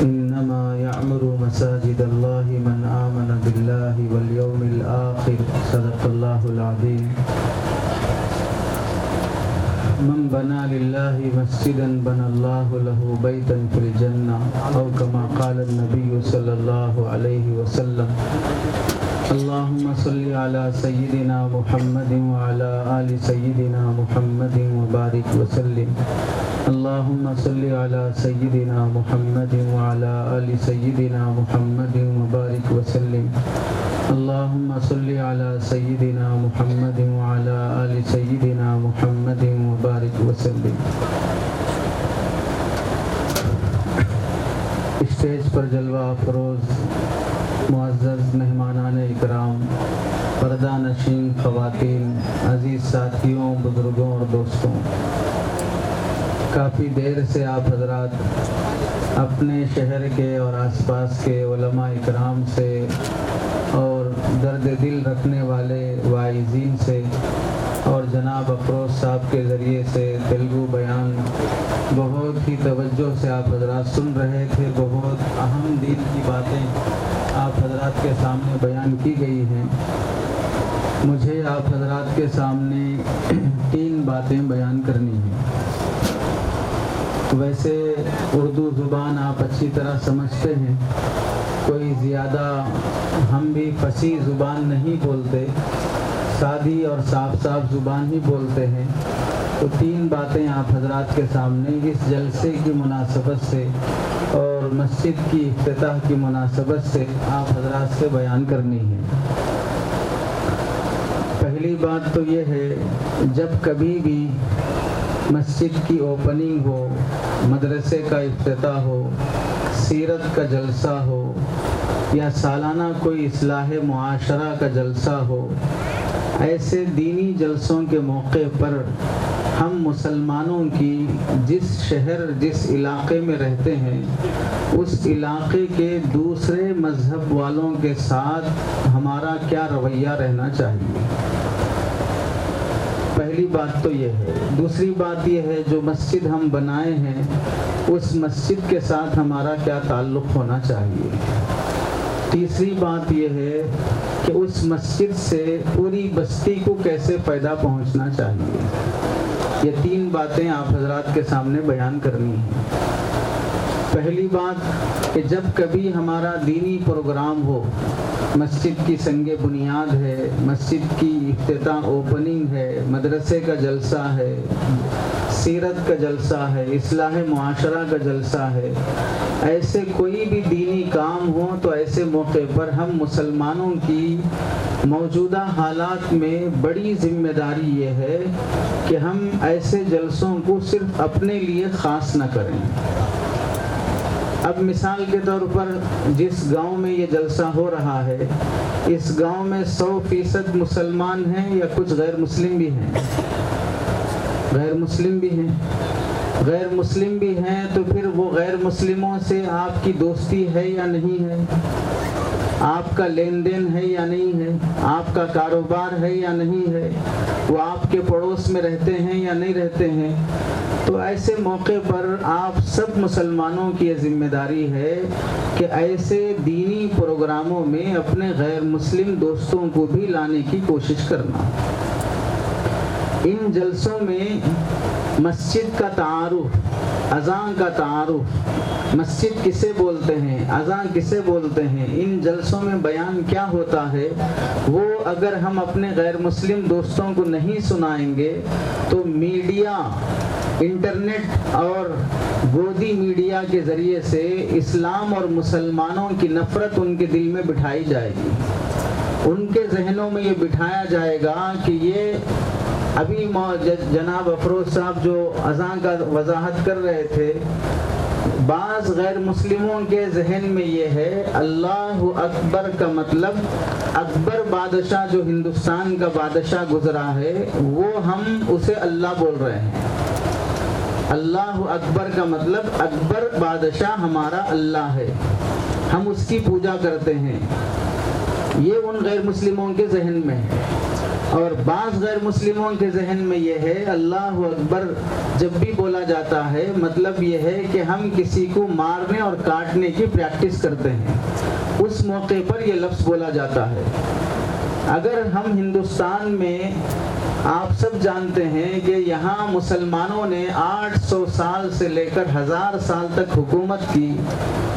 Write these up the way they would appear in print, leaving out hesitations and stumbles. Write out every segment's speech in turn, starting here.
إنما يعمر مساجد الله من آمن بالله واليوم الآخر صدق الله العظيم من بنى لله مسجدا بنى الله له بيتا في الجنة أو كما قال النبي صلى الله عليه وسلم اللهم صل على سيدنا محمد وعلى آل سيدنا محمد وبارك وسلم اللهم صل على سيدنا محمد وعلى آل سيدنا محمد وبارك وسلم اللهم صل على سيدنا محمد وعلى آل سيدنا محمد وبارك وسلم۔ اسٹیج پر جلوہ افروز معزز مہمانان اکرام، پردہ نشین خواتین، عزیز ساتھیوں، بزرگوں اور دوستوں، کافی دیر سے آپ حضرات اپنے شہر کے اور آس پاس کے علماء اکرام سے اور درد دل رکھنے والے واعظین سے اور جناب افروز صاحب کے ذریعے سے تیلگو بیان بہت ہی توجہ سے آپ حضرات سن رہے تھے۔ بہت اہم دین کی باتیں آپ حضرات کے سامنے بیان کی گئی ہیں۔ مجھے آپ حضرات کے سامنے 3 باتیں بیان کرنی ہیں۔ ویسے اردو زبان آپ اچھی طرح سمجھتے ہیں، کوئی زیادہ ہم بھی فصیح زبان نہیں بولتے، سادی اور صاف زبان ہی بولتے ہیں۔ تو 3 باتیں آپ حضرات کے سامنے اس جلسے کی مناسبت سے اور مسجد کی افتتاح کی مناسبت سے آپ حضرات سے بیان کرنی ہے۔ پہلی بات تو یہ ہے، جب کبھی بھی مسجد کی اوپننگ ہو، مدرسے کا افتتاح ہو، سیرت کا جلسہ ہو یا سالانہ کوئی اصلاح معاشرہ کا جلسہ ہو، ایسے دینی جلسوں کے موقع پر ہم مسلمانوں کی جس شہر جس علاقے میں رہتے ہیں اس علاقے کے دوسرے مذہب والوں کے ساتھ ہمارا کیا رویہ رہنا چاہیے۔ پہلی بات تو یہ ہے۔ دوسری بات یہ ہے، جو مسجد ہم بنائے ہیں اس مسجد کے ساتھ ہمارا کیا تعلق ہونا چاہیے۔ تیسری بات یہ ہے کہ اس مسجد سے پوری بستی کو کیسے فائدہ پہنچنا چاہیے۔ یہ 3 باتیں آپ حضرات کے سامنے بیان کرنی ہیں۔ پہلی بات کہ جب کبھی ہمارا دینی پروگرام ہو، مسجد کی سنگ بنیاد ہے، مسجد کی افتتاح اوپننگ ہے، مدرسے کا جلسہ ہے، سیرت کا جلسہ ہے، اصلاح معاشرہ کا جلسہ ہے، ایسے کوئی بھی دینی کام ہو تو ایسے موقع پر ہم مسلمانوں کی موجودہ حالات میں بڑی ذمہ داری یہ ہے کہ ہم ایسے جلسوں کو صرف اپنے لیے خاص نہ کریں۔ اب مثال کے طور پر جس گاؤں میں یہ جلسہ ہو رہا ہے، اس گاؤں میں 100% مسلمان ہیں یا کچھ غیر مسلم بھی ہیں؟ غیر مسلم بھی ہیں۔ غیر مسلم بھی ہیں تو پھر وہ غیر مسلموں سے آپ کی دوستی ہے یا نہیں ہے؟ آپ کا لین دین ہے یا نہیں ہے؟ آپ کا کاروبار ہے یا نہیں ہے؟ وہ آپ کے پڑوس میں رہتے ہیں یا نہیں رہتے ہیں؟ تو ایسے موقع پر آپ سب مسلمانوں کی یہ ذمہ داری ہے کہ ایسے دینی پروگراموں میں اپنے غیر مسلم دوستوں کو بھی لانے کی کوشش کرنا۔ ان جلسوں میں مسجد کا تعارف، اذان کا تعارف، مسجد کسے بولتے ہیں، اذان کسے بولتے ہیں، ان جلسوں میں بیان کیا ہوتا ہے، وہ اگر ہم اپنے غیر مسلم دوستوں کو نہیں سنائیں گے تو میڈیا، انٹرنیٹ اور گودی میڈیا کے ذریعے سے اسلام اور مسلمانوں کی نفرت ان کے دل میں بٹھائی جائے گی۔ ان کے ذہنوں میں یہ بٹھایا جائے گا کہ یہ ابھی جناب افروز صاحب جو اذان کا وضاحت کر رہے تھے، بعض غیر مسلموں کے ذہن میں یہ ہے اللہ اکبر کا مطلب اکبر بادشاہ جو ہندوستان کا بادشاہ گزرا ہے وہ ہم اسے اللہ بول رہے ہیں۔ اللہ اکبر کا مطلب اکبر بادشاہ ہمارا اللہ ہے، ہم اس کی پوجا کرتے ہیں۔ یہ ان غیر مسلموں کے ذہن میں ہے۔ اور بعض غیر مسلموں کے ذہن میں یہ ہے اللہ اکبر جب بھی بولا جاتا ہے مطلب یہ ہے کہ ہم کسی کو مارنے اور کاٹنے کی پریکٹس کرتے ہیں، اس موقع پر یہ لفظ بولا جاتا ہے۔ اگر ہم ہندوستان میں آپ سب جانتے ہیں کہ یہاں مسلمانوں نے 800 سال سے لے کر 1000 سال تک حکومت کی،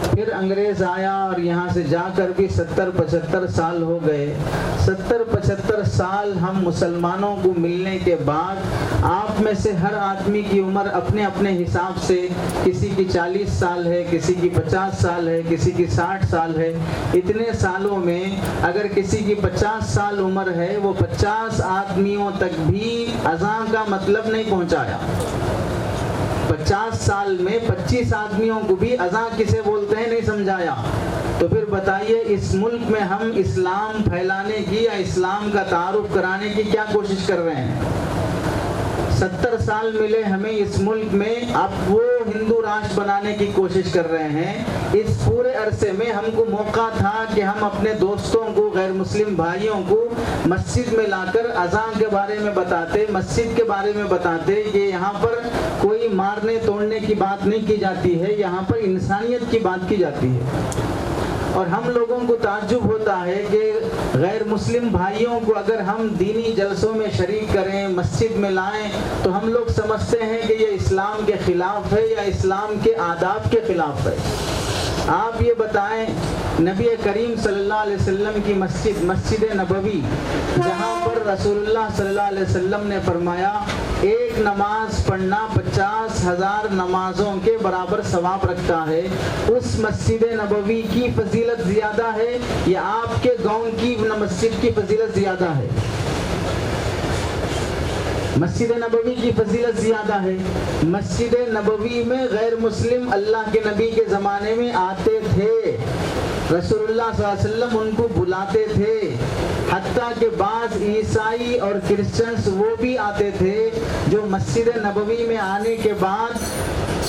پھر انگریز آیا اور یہاں سے جا کر بھی 70-75 سال ہو گئے۔ 70-75 سال ہم مسلمانوں کو ملنے کے بعد آپ میں سے ہر آدمی کی عمر اپنے اپنے حساب سے کسی کی 40 سال ہے، کسی کی 50 سال ہے، کسی کی 60 سال ہے۔ اتنے سالوں میں اگر کسی کی 50 سال عمر ہے، وہ 50 آدمیوں تک بھی اذان کا مطلب نہیں پہنچایا۔ 50 سال میں 25 آدمیوں کو بھی اذان کسے بولتے ہیں نہیں سمجھایا۔ تو پھر بتائیے اس ملک میں ہم اسلام پھیلانے کی یا اسلام کا تعارف کرانے کی کیا کوشش کر رہے ہیں؟ 70 سال ملے ہمیں اس ملک میں، اب وہ ہندو راشٹر بنانے کی کوشش کر رہے ہیں۔ اس پورے عرصے میں ہم کو موقع تھا کہ ہم اپنے دوستوں کو، غیر مسلم بھائیوں کو مسجد میں لا کر اذان کے بارے میں بتاتے، مسجد کے بارے میں بتاتے کہ یہاں پر کوئی مارنے توڑنے کی بات نہیں کی جاتی ہے، یہاں پر انسانیت کی بات کی جاتی ہے۔ اور ہم لوگوں کو تعجب ہوتا ہے کہ غیر مسلم بھائیوں کو اگر ہم دینی جلسوں میں شریک کریں، مسجد میں لائیں، تو ہم لوگ سمجھتے ہیں کہ یہ اسلام کے خلاف ہے یا اسلام کے آداب کے خلاف ہے۔ آپ یہ بتائیں نبی کریم صلی اللہ علیہ وسلم کی مسجد، مسجد نبوی، جہاں پر رسول اللہ صلی اللہ علیہ وسلم نے فرمایا ایک نماز پڑھنا 50,000 نمازوں کے برابر ثواب رکھتا ہے، اس مسجد نبوی کی فضیلت زیادہ ہے یا آپ کے گاؤں کی مسجد کی فضیلت زیادہ ہے؟ مسجد نبوی کی فضیلت زیادہ ہے۔ مسجد نبوی میں غیر مسلم اللہ کے نبی کے زمانے میں آتے تھے، رسول اللہ صلی اللہ علیہ وسلم ان کو بلاتے تھے، حتیٰ کہ بعض عیسائی اور کرسچنز وہ بھی آتے تھے جو مسجد نبوی میں آنے کے بعد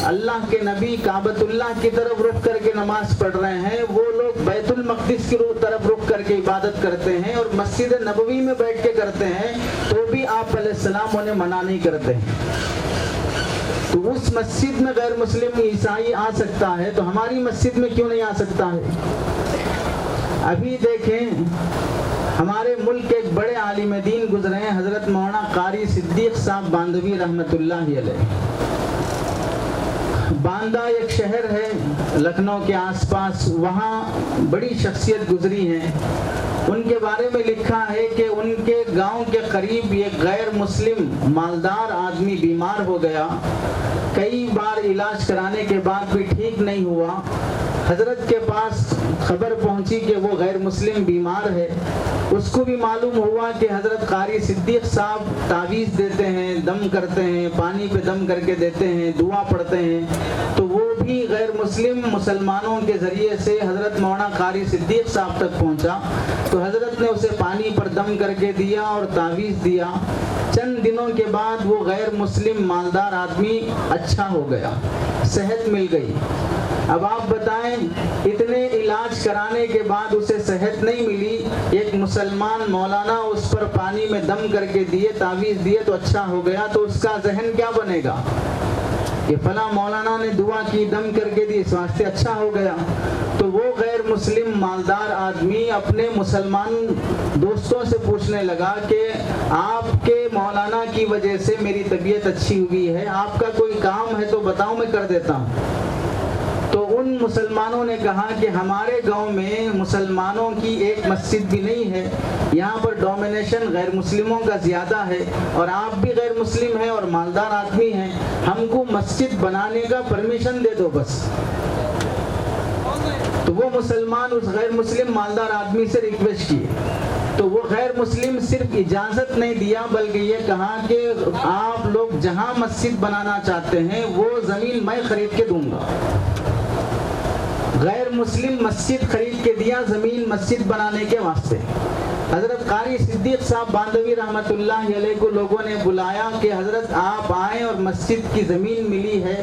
اللہ کے نبی کعبۃ اللہ کی طرف رخ کر کے نماز پڑھ رہے ہیں، وہ لوگ بیت المقدس کی طرف رخ کر کے عبادت کرتے ہیں اور مسجد نبوی میں بیٹھ کے کرتے ہیں، تو بھی آپ علیہ السلام انہیں منع نہیں کرتے ہیں۔ تو اس مسجد میں غیر مسلم عیسائی آ سکتا ہے تو ہماری مسجد میں کیوں نہیں آ سکتا ہے؟ ابھی دیکھیں ہمارے ملک کے ایک بڑے عالم دین گزرے ہیں، حضرت مولانا قاری صدیق صاحب باندھوی رحمۃ اللہ علیہ۔ باندہ ایک شہر ہے لکھنؤ کے آس پاس، وہاں بڑی شخصیت گزری ہیں۔ ان کے بارے میں لکھا ہے کہ ان کے گاؤں کے قریب ایک غیر مسلم مالدار آدمی بیمار ہو گیا، کئی بار علاج کرانے کے بعد بھی ٹھیک نہیں ہوا۔ حضرت کے پاس خبر پہنچی کہ وہ غیر مسلم بیمار ہے، اس کو بھی معلوم ہوا کہ حضرت قاری صدیق صاحب تعویذ دیتے ہیں، دم کرتے ہیں، پانی پہ دم کر کے دیتے ہیں، دعا پڑھتے ہیں، تو وہ بھی غیر مسلم مسلمانوں کے ذریعے سے حضرت مولانا قاری صدیق صاحب تک پہنچا، تو حضرت نے اسے پانی پر دم کر کے دیا اور تعویذ دیا۔ چند دنوں کے بعد وہ غیر مسلم مالدار آدمی اچھا ہو گیا، صحت مل گئی۔ اب آپ بتائیں اتنے علاج کرانے کے بعد اسے صحت نہیں ملی، ایک مسلمان مولانا اس پر پانی میں دم کر کے دیے، تعویذ دیے تو اچھا ہو گیا، تو اس کا ذہن کیا بنے گا کہ فلاں مولانا نے دعا کی، دم کر کے دی، اس واسطے اچھا ہو گیا۔ تو وہ غیر مسلم مالدار آدمی اپنے مسلمان دوستوں سے پوچھنے لگا کہ آپ کے مولانا کی وجہ سے میری طبیعت اچھی ہوئی ہے، آپ کا کوئی کام ہے تو بتاؤ میں کر دیتا ہوں۔ تو ان مسلمانوں نے کہا کہ ہمارے گاؤں میں مسلمانوں کی ایک مسجد بھی نہیں ہے، یہاں پر ڈومینیشن غیر مسلموں کا زیادہ ہے، اور آپ بھی غیر مسلم ہیں اور مالدار آدمی ہیں، ہم کو مسجد بنانے کا پرمیشن دے دو بس۔ تو وہ مسلمان اس غیر مسلم مالدار آدمی سے ریکویسٹ کی، تو وہ غیر مسلم صرف اجازت نہیں دیا بلکہ یہ کہا کہ آپ لوگ جہاں مسجد بنانا چاہتے ہیں وہ زمین میں خرید کے دوں گا۔ غیر مسلم مسجد خرید کے دیا زمین مسجد بنانے کے واسطے۔ حضرت قاری صدیق صاحب باندھوی رحمۃ اللہ علیہ کو لوگوں نے بلایا کہ حضرت آپ آئیں اور مسجد کی زمین ملی ہے،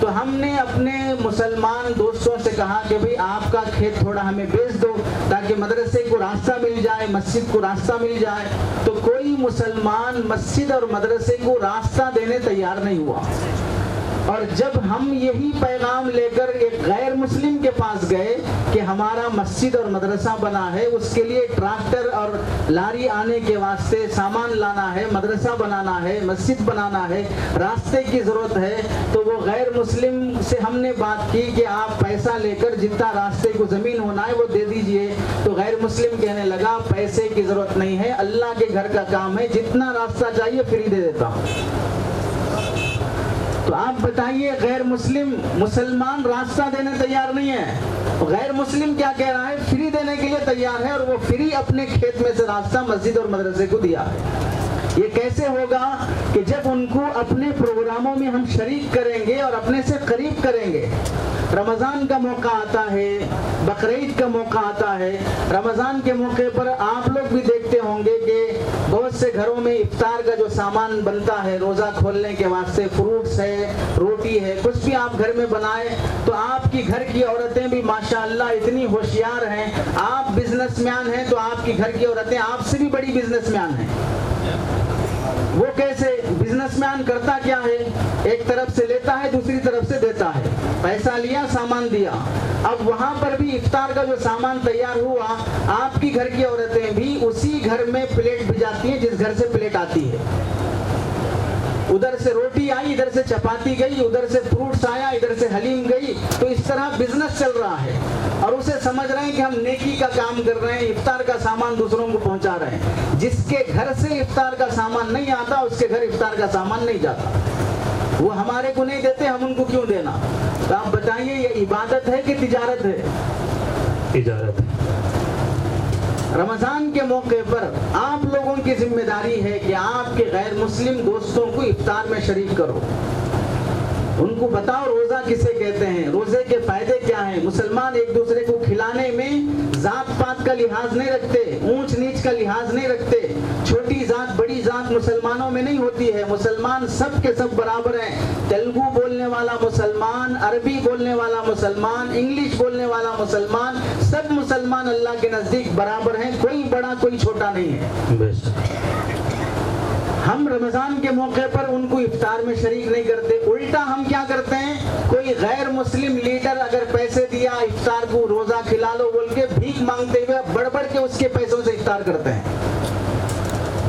تو ہم نے اپنے مسلمان دوستوں سے کہا کہ بھئی آپ کا کھیت تھوڑا ہمیں بیچ دو تاکہ مدرسے کو راستہ مل جائے، مسجد کو راستہ مل جائے۔ تو کوئی مسلمان مسجد اور مدرسے کو راستہ دینے تیار نہیں ہوا۔ اور جب ہم یہی پیغام لے کر ایک غیر مسلم کے پاس گئے کہ ہمارا مسجد اور مدرسہ بنا ہے، اس کے لیے ٹریکٹر اور لاری آنے کے واسطے سامان لانا ہے، مدرسہ بنانا ہے، مسجد بنانا ہے، راستے کی ضرورت ہے، تو وہ غیر مسلم سے ہم نے بات کی کہ آپ پیسہ لے کر جتنا راستے کو زمین ہونا ہے وہ دے دیجئے۔ تو غیر مسلم کہنے لگا پیسے کی ضرورت نہیں ہے، اللہ کے گھر کا کام ہے، جتنا راستہ چاہیے فری دے دیتا ہوں۔ تو آپ بتائیے غیر مسلمان راستہ دینے تیار نہیں ہے، غیر مسلم کیا کہہ رہا ہے؟ فری دینے کے لیے تیار ہے، اور وہ فری اپنے کھیت میں سے راستہ مسجد اور مدرسے کو دیا ہے۔ یہ کیسے ہوگا کہ جب ان کو اپنے پروگراموں میں ہم شریک کریں گے اور اپنے سے قریب کریں گے۔ رمضان کا موقع آتا ہے، بقرعید کا موقع آتا ہے، رمضان کے موقع پر آپ لوگ بھی دیکھتے ہوں گے کہ بہت سے گھروں میں افطار کا جو سامان بنتا ہے روزہ کھولنے کے واسطے، فروٹس ہے، روٹی ہے، کچھ بھی آپ گھر میں بنائے تو آپ کی گھر کی عورتیں بھی ماشاءاللہ اتنی ہوشیار ہیں۔ آپ بزنس مین ہیں تو آپ کی گھر کی عورتیں آپ سے بھی بڑی بزنس مین ہیں۔ وہ کیسے؟ بزنس مین کرتا کیا ہے؟ ایک طرف سے لیتا ہے، دوسری طرف سے دیتا ہے، پیسہ لیا، سامان دیا۔ اب وہاں پر بھی افطار کا جو سامان تیار ہوا، آپ کی گھر کی عورتیں بھی اسی گھر میں پلیٹ بھجاتی ہیں جس گھر سے پلیٹ آتی ہے۔ ادھر سے روٹی آئی، ادھر سے چپاتی گئی، ادھر سے فروٹس آیا، ادھر سے حلیم گئی۔ تو اس طرح بزنس چل رہا ہے، اور اسے سمجھ رہے ہیں کہ ہم نیکی کا کام کر رہے ہیں، افطار کا سامان دوسروں کو پہنچا رہے ہیں۔ جس کے گھر سے افطار کا سامان نہیں آتا اس کے گھر افطار کا سامان نہیں جاتا۔ وہ ہمارے کو نہیں دیتے، ہم ان کو کیوں دینا؟ تو آپ بتائیے یہ عبادت ہے کہ تجارت ہے؟ تجارت ہے۔ رمضان کے موقع پر آپ لوگوں کی ذمہ داری ہے کہ آپ کے غیر مسلم دوستوں کو افطار میں شریک کرو، ان کو بتاؤ روزہ کسے کہتے ہیں، روزے کے فائدے کیا ہیں۔ مسلمان ایک دوسرے کو کھلانے میں ذات پات کا لحاظ نہیں رکھتے، اونچ نیچ کا لحاظ نہیں رکھتے، چھوٹی ذات بڑی ذات مسلمانوں میں نہیں ہوتی ہے۔ مسلمان سب کے سب برابر ہیں۔ تیلگو بولنے والا مسلمان، عربی بولنے والا مسلمان، انگلش بولنے والا مسلمان، سب مسلمان اللہ کے نزدیک برابر ہیں، کوئی بڑا کوئی چھوٹا نہیں ہے۔ ہم رمضان کے موقع پر ان کو افطار میں شریک نہیں کرتے، الٹا ہم کیا کرتے ہیں؟ کوئی غیر مسلم لیڈر اگر پیسے دیا افطار کو روزہ کھلا لو بول کے بھیک مانگتے ہوئے بڑھ کے اس کے پیسوں سے افطار کرتے ہیں۔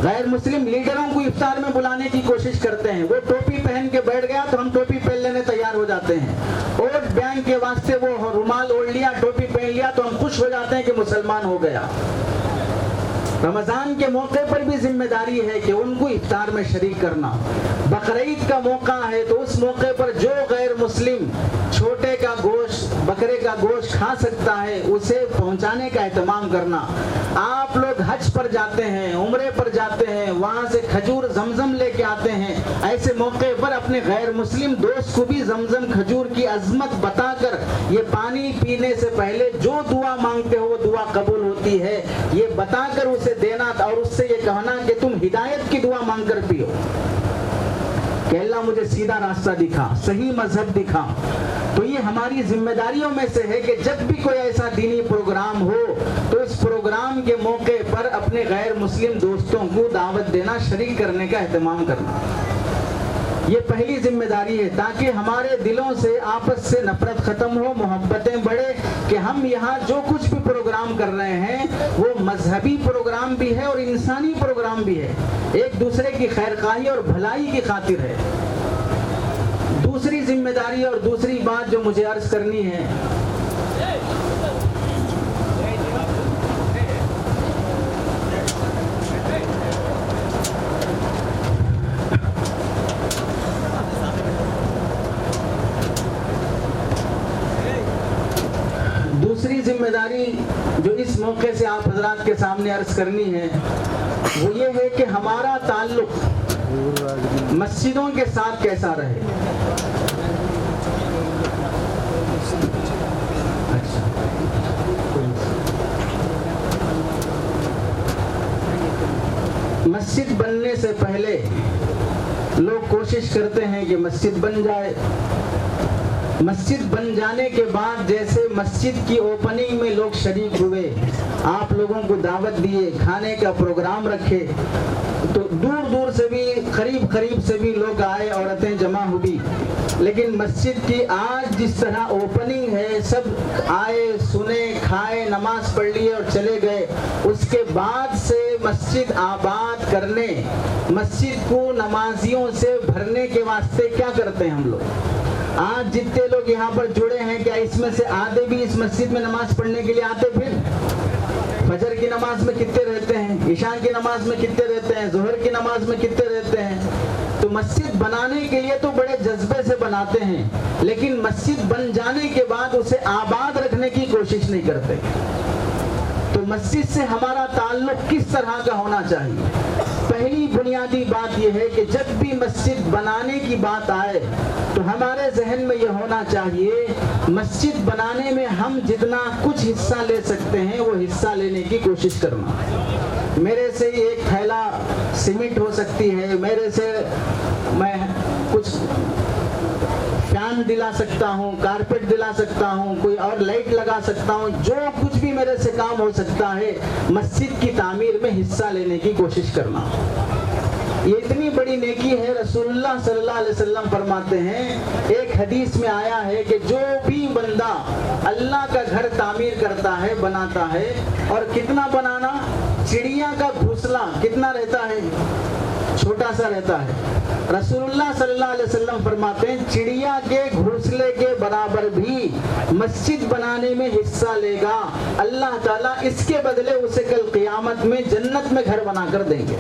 غیر مسلم لیڈروں کو افطار میں بلانے کی کوشش کرتے ہیں، وہ ٹوپی پہن کے بیٹھ گیا تو ہم ٹوپی پہن لینے تیار ہو جاتے ہیں، ووٹ بینک کے واسطے وہ رومال اوڑھ لیا، ٹوپی پہن لیا تو ہم خوش ہو جاتے ہیں کہ مسلمان ہو گیا۔ رمضان کے موقع پر بھی ذمہ داری ہے کہ ان کو افطار میں شریک کرنا۔ بقرعید کا موقع ہے تو اس موقع پر جو غیر مسلم چھوٹے کا گوشت، بکرے کا گوشت کھا سکتا ہے اسے پہنچانے کا اہتمام کرنا۔ آپ لوگ حج پر جاتے ہیں، عمرے پر جاتے ہیں، وہاں سے کھجور زمزم لے کے آتے ہیں، ایسے موقع پر اپنے غیر مسلم دوست کو بھی زمزم کھجور کی عظمت بتا کر یہ پانی پینے سے پہلے جو دعا مانگتے ہو وہ دعا قبول ہوتی ہے یہ بتا کر اسے دینا، اور اس سے یہ کہنا کہ تم ہدایت کی دعا مانگ کر پیو کہ اللہ مجھے سیدھا راستہ دکھا، صحیح مذہب دکھا۔ تو یہ ہماری ذمہ داریوں میں سے ہے کہ جب بھی کوئی ایسا دینی پروگرام ہو تو اس پروگرام کے موقع پر اپنے غیر مسلم دوستوں کو دعوت دینا، شریک کرنے کا اہتمام کرنا۔ یہ پہلی ذمہ داری ہے تاکہ ہمارے دلوں سے آپس سے نفرت ختم ہو، محبتیں بڑھے، کہ ہم یہاں جو کچھ بھی پروگرام کر رہے ہیں وہ مذہبی پروگرام بھی ہے اور انسانی پروگرام بھی ہے، ایک دوسرے کی خیرخواہی اور بھلائی کی خاطر ہے۔ دوسری ذمہ داری اور دوسری بات جو مجھے عرض کرنی ہے، دوسری ذمہ داری جو اس موقع سے آپ حضرات کے سامنے عرض کرنی ہے وہ یہ ہے کہ ہمارا تعلق مسجدوں کے ساتھ کیسا رہے۔ مسجد بننے سے پہلے لوگ کوشش کرتے ہیں کہ مسجد بن جائے، مسجد بن جانے کے بعد جیسے مسجد کی اوپننگ میں لوگ شریک ہوئے، آپ لوگوں کو دعوت دیے، کھانے کا پروگرام رکھے، تو دور دور سے بھی قریب سے بھی لوگ آئے، عورتیں جمع ہوئی، لیکن مسجد کی آج جس طرح اوپننگ ہے، سب آئے، سنے، کھائے، نماز پڑھ لیے اور چلے گئے، اس کے بعد سے مسجد آباد کرنے، مسجد کو نمازیوں سے بھرنے کے واسطے کیا کرتے ہیں ہم لوگ؟ آج جتنے لوگ یہاں پر جڑے ہیں، کیا اس میں سے آدھے بھی اس مسجد میں نماز پڑھنے کے لیے آتے؟ پھر فجر کی نماز میں کتنے رہتے ہیں، عشاء کی نماز میں کتنے رہتے ہیں، ظہر کی نماز میں کتنے رہتے ہیں؟ تو مسجد بنانے کے لیے تو بڑے جذبے سے بناتے ہیں، لیکن مسجد بن جانے کے بعد اسے آباد رکھنے کی کوشش نہیں کرتے۔ تو مسجد سے ہمارا تعلق کس طرح کا ہونا چاہیے؟ پہلی بنیادی بات یہ ہے کہ جب بھی مسجد بنانے کی بات آئے تو ہمارے ذہن میں یہ ہونا چاہیے، مسجد بنانے میں ہم جتنا کچھ حصہ لے سکتے ہیں وہ حصہ لینے کی کوشش کرنا۔ میرے سے ایک تھیلا سیمنٹ ہو سکتی ہے، میرے سے میں کچھ فین دلا سکتا ہوں، کارپیٹ دلا سکتا ہوں، کوئی اور لائٹ لگا سکتا ہوں، جو کچھ بھی میرے سے کام ہو سکتا ہے، مسجد کی تعمیر میں حصہ لینے کی کوشش کرنا۔ یہ اتنی بڑی نیکی ہے، رسول اللہ صلی اللہ علیہ وسلم فرماتے ہیں، ایک حدیث میں آیا ہے کہ جو بھی بندہ اللہ کا گھر تعمیر کرتا ہے، بناتا ہے، اور کتنا بنانا؟ چڑیا کا گھونسلہ کتنا رہتا ہے؟ چھوٹا سا رہتا ہے۔ رسول اللہ صلی اللہ علیہ وسلم فرماتے ہیں چڑیا کے گھونسلے کے برابر بھی مسجد بنانے میں حصہ لے گا، اللہ تعالیٰ اس کے بدلے اسے کل قیامت میں جنت میں گھر بنا کر دیں گے۔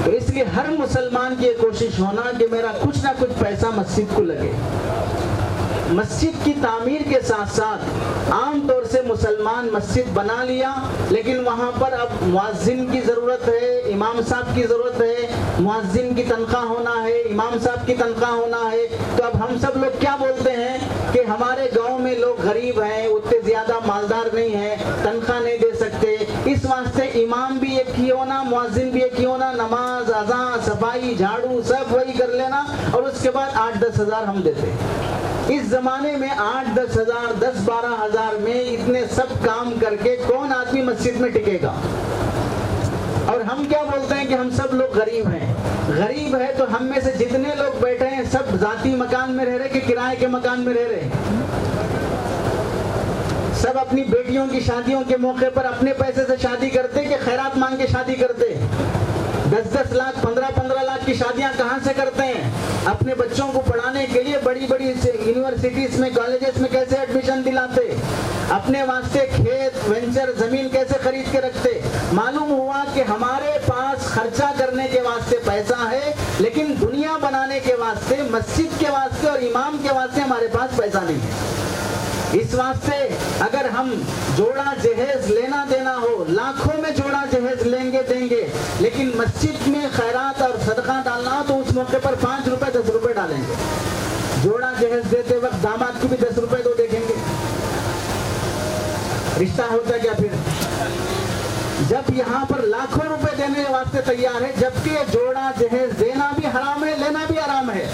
تو اس لیے ہر مسلمان کی کوشش ہونا کہ میرا کچھ نہ کچھ پیسہ مسجد کو لگے۔ مسجد کی تعمیر کے ساتھ ساتھ عام طور سے مسلمان مسجد بنا لیا، لیکن وہاں پر اب مؤذن کی ضرورت ہے، امام صاحب کی ضرورت ہے، مؤذن کی تنخواہ ہونا ہے، امام صاحب کی تنخواہ ہونا ہے۔ تو اب ہم سب لوگ کیا بولتے ہیں کہ ہمارے گاؤں میں لوگ غریب ہیں، اتنے زیادہ مالدار نہیں ہیں، تنخواہ نہیں دے سکتے، اس واسطے امام بھی ایک ہی ہونا، مؤذن بھی ایک ہی ہونا، نماز، اذان، صفائی، جھاڑو سب وہی کر لینا، اور اس کے بعد 8-10 ہزار ہم دیتے ہیں۔ اس زمانے میں 8-10 ہزار، 10-12 ہزار میں اتنے سب کام کر کے کون آدمی مسجد میں ٹکے گا؟ اور ہم کیا بولتے ہیں کہ ہم سب لوگ غریب ہیں۔ غریب ہے تو ہم میں سے جتنے لوگ بیٹھے ہیں سب ذاتی مکان میں رہ رہے کہ کرائے کے مکان میں رہ رہے؟ سب اپنی بیٹیوں کی شادیوں کے موقع پر اپنے پیسے سے شادی کرتے کہ خیرات مانگ کے شادی کرتے؟ 10-10 لاکھ، 15-15 لاکھ کی شادیاں کہاں سے کرتے ہیں؟ اپنے بچوں کو پڑھانے کے لیے بڑی بڑی یونیورسٹیز میں، کالجز میں کیسے ایڈمیشن دلاتے؟ اپنے واسطے کھیت، وینچر، زمین کیسے خرید کے رکھتے؟ معلوم ہوا کہ ہمارے پاس خرچہ کرنے کے واسطے پیسہ ہے، لیکن دنیا بنانے کے واسطے، مسجد کے واسطے اور امام کے واسطے ہمارے پاس پیسہ نہیں ہے۔ اس واسطے اگر ہم جوڑا جہیز لینا دینا ہو، لاکھوں میں جوڑا جہیز لیں گے دیں گے، لیکن مسجد میں خیرات اور صدقہ ڈالنا ہو تو اس موقع پر 5 روپے 10 روپے ڈالیں گے۔ جوڑا جہیز دیتے وقت داماد کو بھی 10 روپے دو دیکھیں گے، رشتہ ہوتا کیا پھر؟ جب یہاں پر لاکھوں روپے دینے واسطے تیار ہے، جبکہ جوڑا جہیز دینا بھی حرام ہے، لینا بھی حرام ہے،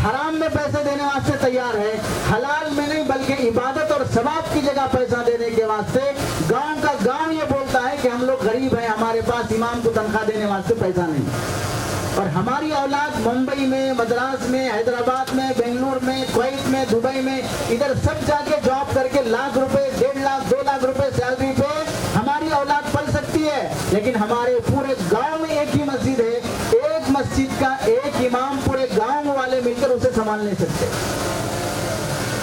حرام میں پیسے دینے واسطے تیار ہے، حلال میں نہیں بلکہ عبادت اور ثواب کی جگہ پیسہ دینے کے واسطے گاؤں کا گاؤں یہ بولتا ہے کہ ہم لوگ غریب ہیں، ہمارے پاس امام کو تنخواہ دینے واسطے پیسہ نہیں۔ اور ہماری اولاد ممبئی میں، مدراس میں، حیدرآباد میں، بنگلور میں، کویت میں، دبئی میں، ادھر سب جا کے جاب کر کے لاکھ روپے، 1.5 لاکھ، 2 لاکھ روپے سیلری پہ ہماری اولاد پڑھ سکتی ہے، لیکن ہمارے پورے گاؤں میں ایک ہی مسجد ہے، ایک مسجد کا ایک امام پورے گاؤں والے مل کر اسے سنبھال نہیں سکتے۔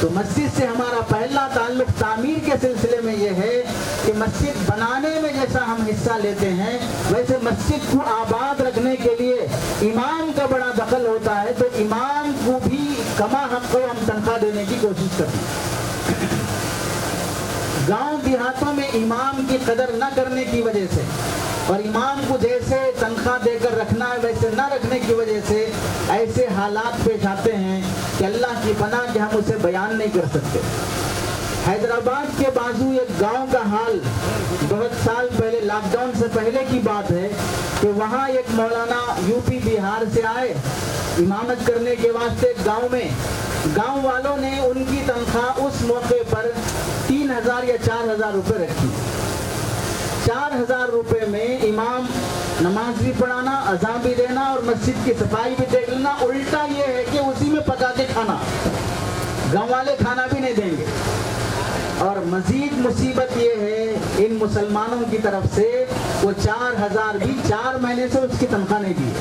تو مسجد سے ہمارا پہلا تعلق تعمیر کے سلسلے میں یہ ہے کہ مسجد بنانے میں جیسا ہم حصہ لیتے ہیں، ویسے مسجد کو آباد رکھنے کے لیے امام کا بڑا دخل ہوتا ہے، تو امام کو بھی کما حق کو ہم تنخواہ دینے کی کوشش کرتے ہیں۔ گاؤں دیہاتوں میں امام کی قدر نہ کرنے کی وجہ سے اور امام کو جیسے تنخواہ دے کر رکھنا ہے ویسے نہ رکھنے کی وجہ سے ایسے حالات پیش آتے ہیں کہ اللہ کی پناہ کہ ہم اسے بیان نہیں کر سکتے۔ حیدرآباد کے بازو ایک گاؤں کا حال بہت سال پہلے، لاک ڈاؤن سے پہلے کی بات ہے، کہ وہاں ایک مولانا یو پی بہار سے آئے امامت کرنے کے واسطے گاؤں میں، گاؤں والوں نے ان کی تنخواہ اس موقع پر 3000 یا 4000 روپے رکھی۔ 4000 روپے میں امام نماز بھی پڑھانا، اذان بھی دینا اور مسجد کی صفائی بھی دیکھ لینا۔ الٹا یہ ہے کہ اسی میں پکا کے کھانا، گاؤں والے کھانا بھی نہیں دیں گے۔ اور مزید مصیبت یہ ہے ان مسلمانوں کی طرف سے وہ 4000 بھی 4 مہینے سے اس کی تنخواہ نہیں دی۔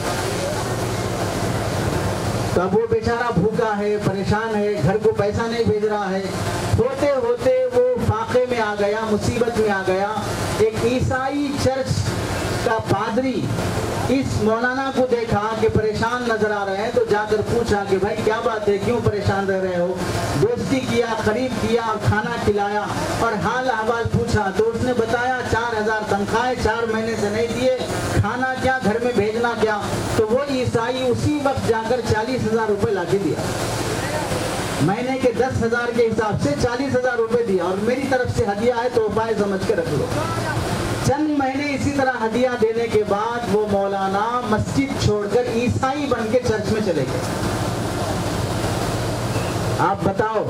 تو اب وہ بیچارہ بھوکا ہے، پریشان ہے، گھر کو پیسہ نہیں بھیج رہا ہے۔ ہوتے ہوتے وہ فاقے میں آ گیا، مصیبت میں آ گیا۔ ایک عیسائی چرچ کا پادری اس مولانا کو دیکھا کہ پریشان نظر آ رہے ہیں، تو جا کر پوچھا کہ بھائی کیا بات ہے، کیوں پریشان رہ رہے ہو؟ دوستی کیا، قریب کیا، کھانا کھلایا اور حال احوال پوچھا۔ تو اس نے بتایا 4000 تنخواہ 4 مہینے سے نہیں دیے، کھانا کیا، گھر میں بھیجنا کیا۔ تو وہ عیسائی اسی وقت جا کر 40000 روپے لا کے دیا، مہینے کے 10000 کے حساب سے 40000 روپے دیا، اور میری طرف سے ہدیہ ہے تو اپائے سمجھ کے رکھ لو۔ چند مہینے اسی طرح ہدیہ دینے کے بعد وہ مولانا مسجد چھوڑ کر عیسائی بن کے چرچ میں چلے گئے۔ آپ بتاؤ،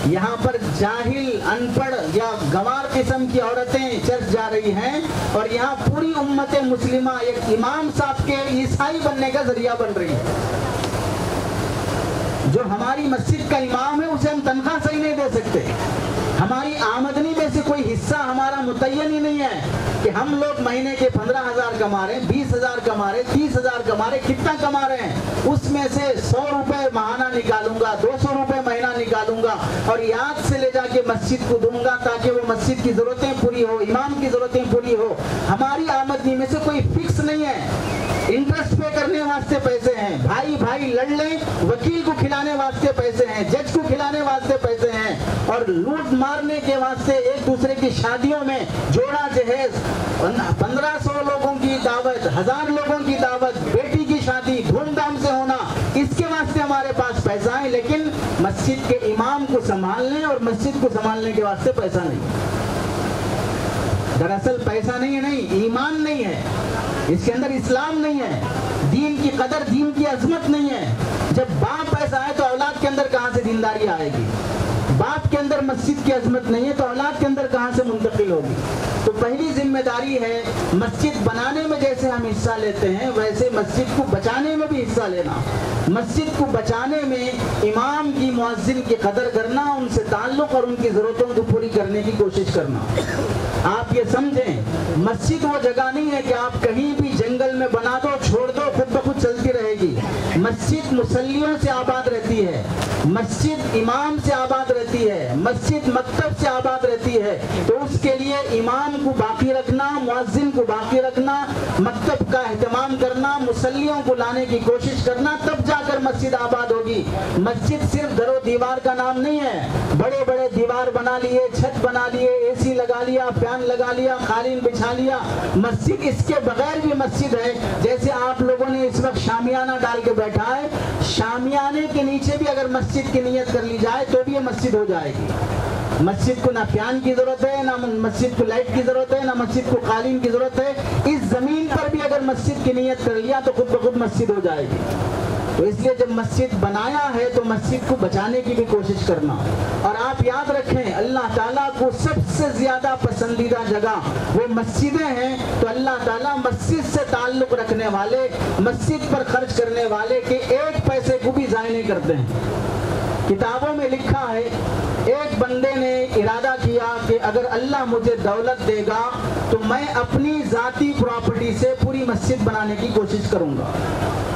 یہاں پر جاہل، ان پڑھ یا گوار قسم کی عورتیں چرچ جا رہی ہیں، اور یہاں پوری امت مسلمہ ایک امام صاحب کے عیسائی بننے کا ذریعہ بن رہی ہے۔ جو ہماری مسجد کا امام ہے اسے ہم تنخواہ صحیح نہیں دے سکتے، ہماری آمدنی میں سے کوئی حصہ ہمارا متعین ہی نہیں ہے کہ ہم لوگ مہینے کے 15000 کما رہے ہیں، 20000 کما رہے ہیں، 30000 کما رہے ہیں، کتنا کما رہے ہیں، اس میں سے 100 روپے ماہانہ نکالوں گا، 200 روپے مہینہ نکالوں گا اور یاد سے لے جا کے مسجد کو دوں گا تاکہ وہ مسجد کی ضرورتیں پوری ہو، امام کی ضرورتیں پوری ہو۔ ہماری آمدنی میں سے کوئی فکس نہیں ہے۔ انٹرسٹ پے کرنے واسطے پیسے ہیں، بھائی بھائی لڑ لیں، وکیل کو کھلانے واسطے پیسے ہیں، جج کو کھلانے واسطے پیسے ہیں، اور لوٹ مارنے کے واسطے ایک دوسرے کی شادیوں میں جوڑا جہیز، 1500 لوگوں کی دعوت، 1000 لوگوں کی دعوت، بیٹی کی شادی دھوم دھام سے ہونا، اس کے واسطے ہمارے پاس پیسہ ہے، لیکن مسجد کے امام کو سنبھالنے اور مسجد کو سنبھالنے کے واسطے پیسہ نہیں۔ دراصل پیسہ نہیں ہے، نہیں ایمان نہیں ہے، اس کے اندر اسلام نہیں ہے، دین کی قدر، دین کی عظمت نہیں ہے۔ جب باپ ایسا ہے تو اولاد کے اندر کہاں سے دینداری آئے گی؟ باپ کے اندر مسجد کی عظمت نہیں ہے تو اولاد کے اندر کہاں سے منتقل ہوگی؟ تو پہلی ذمہ داری ہے مسجد بنانے میں جیسے ہم حصہ لیتے ہیں ویسے مسجد کو بچانے میں بھی حصہ لینا۔ مسجد کو بچانے میں امام کی، مؤذن کی قدر کرنا، ان سے تعلق اور ان کی ضرورتوں کو پوری کرنے کی کوشش کرنا۔ آپ یہ سمجھیں، مسجد وہ جگہ نہیں ہے کہ آپ کہیں بھی جنگل میں بنا دو، چھوڑ دو، خود بخود چلتی رہے گی۔ مسجد مصلیوں سے آباد رہتی ہے، مسجد امام سے آباد رہتی ہے، مسجد مکتب سے آباد رہتی ہے۔ تو اس کے لیے امام کو باقی رکھنا، مؤذن کو باقی رکھنا، مکتب کا اہتمام کرنا، مصلیوں کو لانے کی کوشش کرنا، تب جا کر مسجد آباد ہوگی۔ مسجد صرف در و دیوار کا نام نہیں ہے، بڑے بڑے دیوار بنا لیے، چھت بنا لیے، اے سی لگا لیا، فین لگا لیا، قالین بچھا لیا، مسجد اس کے بغیر بھی مسجد ہے۔ جیسے آپ لوگوں نے اس وقت شامیانہ ڈال کے بیٹھا ہے، شامیانے کے نیچے بھی اگر مسجد کی نیت کر لی جائے تو بھی یہ مسجد ہو جائے گی۔ مسجد کو نہ فین کی ضرورت ہے، نہ مسجد کو لائٹ کی ضرورت ہے، نہ مسجد کو قالین کی ضرورت ہے۔ اس زمین پر بھی اگر مسجد کی نیت کر لیا تو خود بخود مسجد ہو جائے گی۔ تو اس لیے جب مسجد بنایا ہے تو مسجد کو بچانے کی بھی کوشش کرنا۔ اور آپ یاد رکھیں، اللہ تعالیٰ کو سب سے زیادہ پسندیدہ جگہ وہ مسجدیں ہیں، تو اللہ تعالیٰ مسجد سے تعلق رکھنے والے، مسجد پر خرچ کرنے والے کے ایک پیسے کو بھی ضائع نہیں کرتے ہیں۔ کتابوں میں لکھا ہے، ایک بندے نے ارادہ کیا کہ اگر اللہ مجھے دولت دے گا تو میں اپنی ذاتی پراپرٹی سے پوری مسجد بنانے کی کوشش کروں گا۔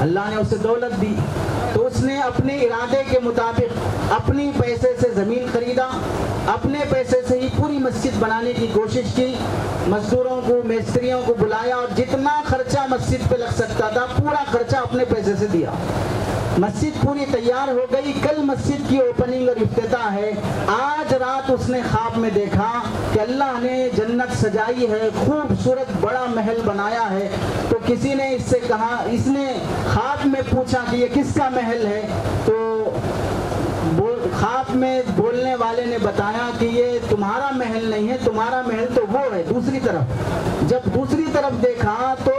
اللہ نے اسے دولت دی تو اس نے اپنے ارادے کے مطابق اپنی پیسے سے زمین خریدا، اپنے پیسے سے ہی پوری مسجد بنانے کی کوشش کی، مزدوروں کو، میستریوں کو بلایا اور جتنا خرچہ مسجد پہ لگ سکتا تھا پورا خرچہ اپنے پیسے سے دیا۔ مسجد پوری تیار ہو گئی، کل مسجد کی اوپننگ اور افتتاح ہے۔ آج رات اس نے خواب میں دیکھا کہ اللہ نے جنت سجائی ہے، خوبصورت بڑا محل بنایا ہے۔ تو کسی نے اس سے کہا، اس نے خواب میں پوچھا کہ یہ کس کا محل ہے؟ تو خواب میں بولنے والے نے بتایا کہ یہ تمہارا محل نہیں ہے، تمہارا محل تو وہ ہے دوسری طرف۔ جب دوسری طرف دیکھا تو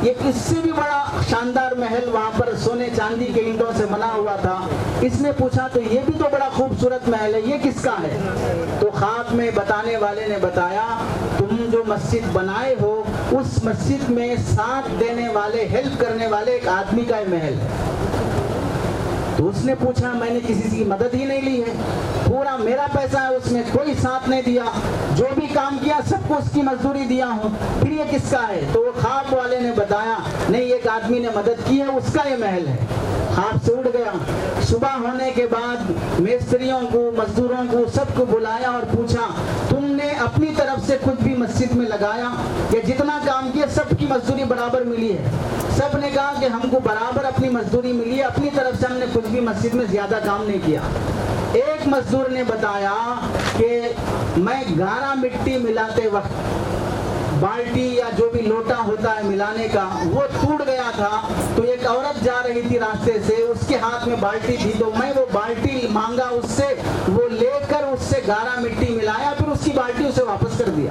یہ اس سے بھی بڑا شاندار محل وہاں پر سونے چاندی کے اینٹوں سے بنا ہوا تھا۔ اس نے پوچھا تو یہ بھی تو بڑا خوبصورت محل ہے، یہ کس کا ہے؟ تو خواب میں بتانے والے نے بتایا تم جو مسجد بنائے ہو اس مسجد میں ساتھ دینے والے، ہیلپ کرنے والے ایک آدمی کا محل ہے۔ تو اس نے پوچھا میں نے کسی کی مدد ہی نہیں لی ہے، پورا میرا پیسہ ہے، اس میں کوئی ساتھ نہیں دیا، جو بھی کام کیا سب کو اس کی مزدوری دیا ہوں، پھر یہ کس کا ہے؟ تو وہ خواب والے نے بتایا نہیں ایک آدمی نے مدد کی ہے، اس کا یہ محل ہے۔ خواب سے اٹھ گیا۔ صبح ہونے کے بعد مستریوں کو، مزدوروں کو، سب کو بلایا اور پوچھا تم نے اپنی طرف سے کچھ بھی مسجد میں لگایا یا جتنا کام کیا سب کی مزدوری برابر ملی ہے؟ سب نے کہا کہ ہم کو برابر اپنی مزدوری ملی ہے، اپنی طرف سے ہم نے کچھ بھی مسجد میں زیادہ کام نہیں کیا۔ ایک مزدور نے بتایا کہ میں گارا مٹی ملاتے وقت بالٹی یا جو بھی لوٹا ہوتا ہے ملانے کا وہ ٹوٹ گیا تھا، تو ایک عورت جا رہی تھی راستے سے، اس کے ہاتھ میں بالٹی تھی، تو میں وہ بالٹی مانگا اس سے، وہ لے کر اس سے گارا مٹی ملایا، پھر اس کی بالٹی اسے واپس کر دیا۔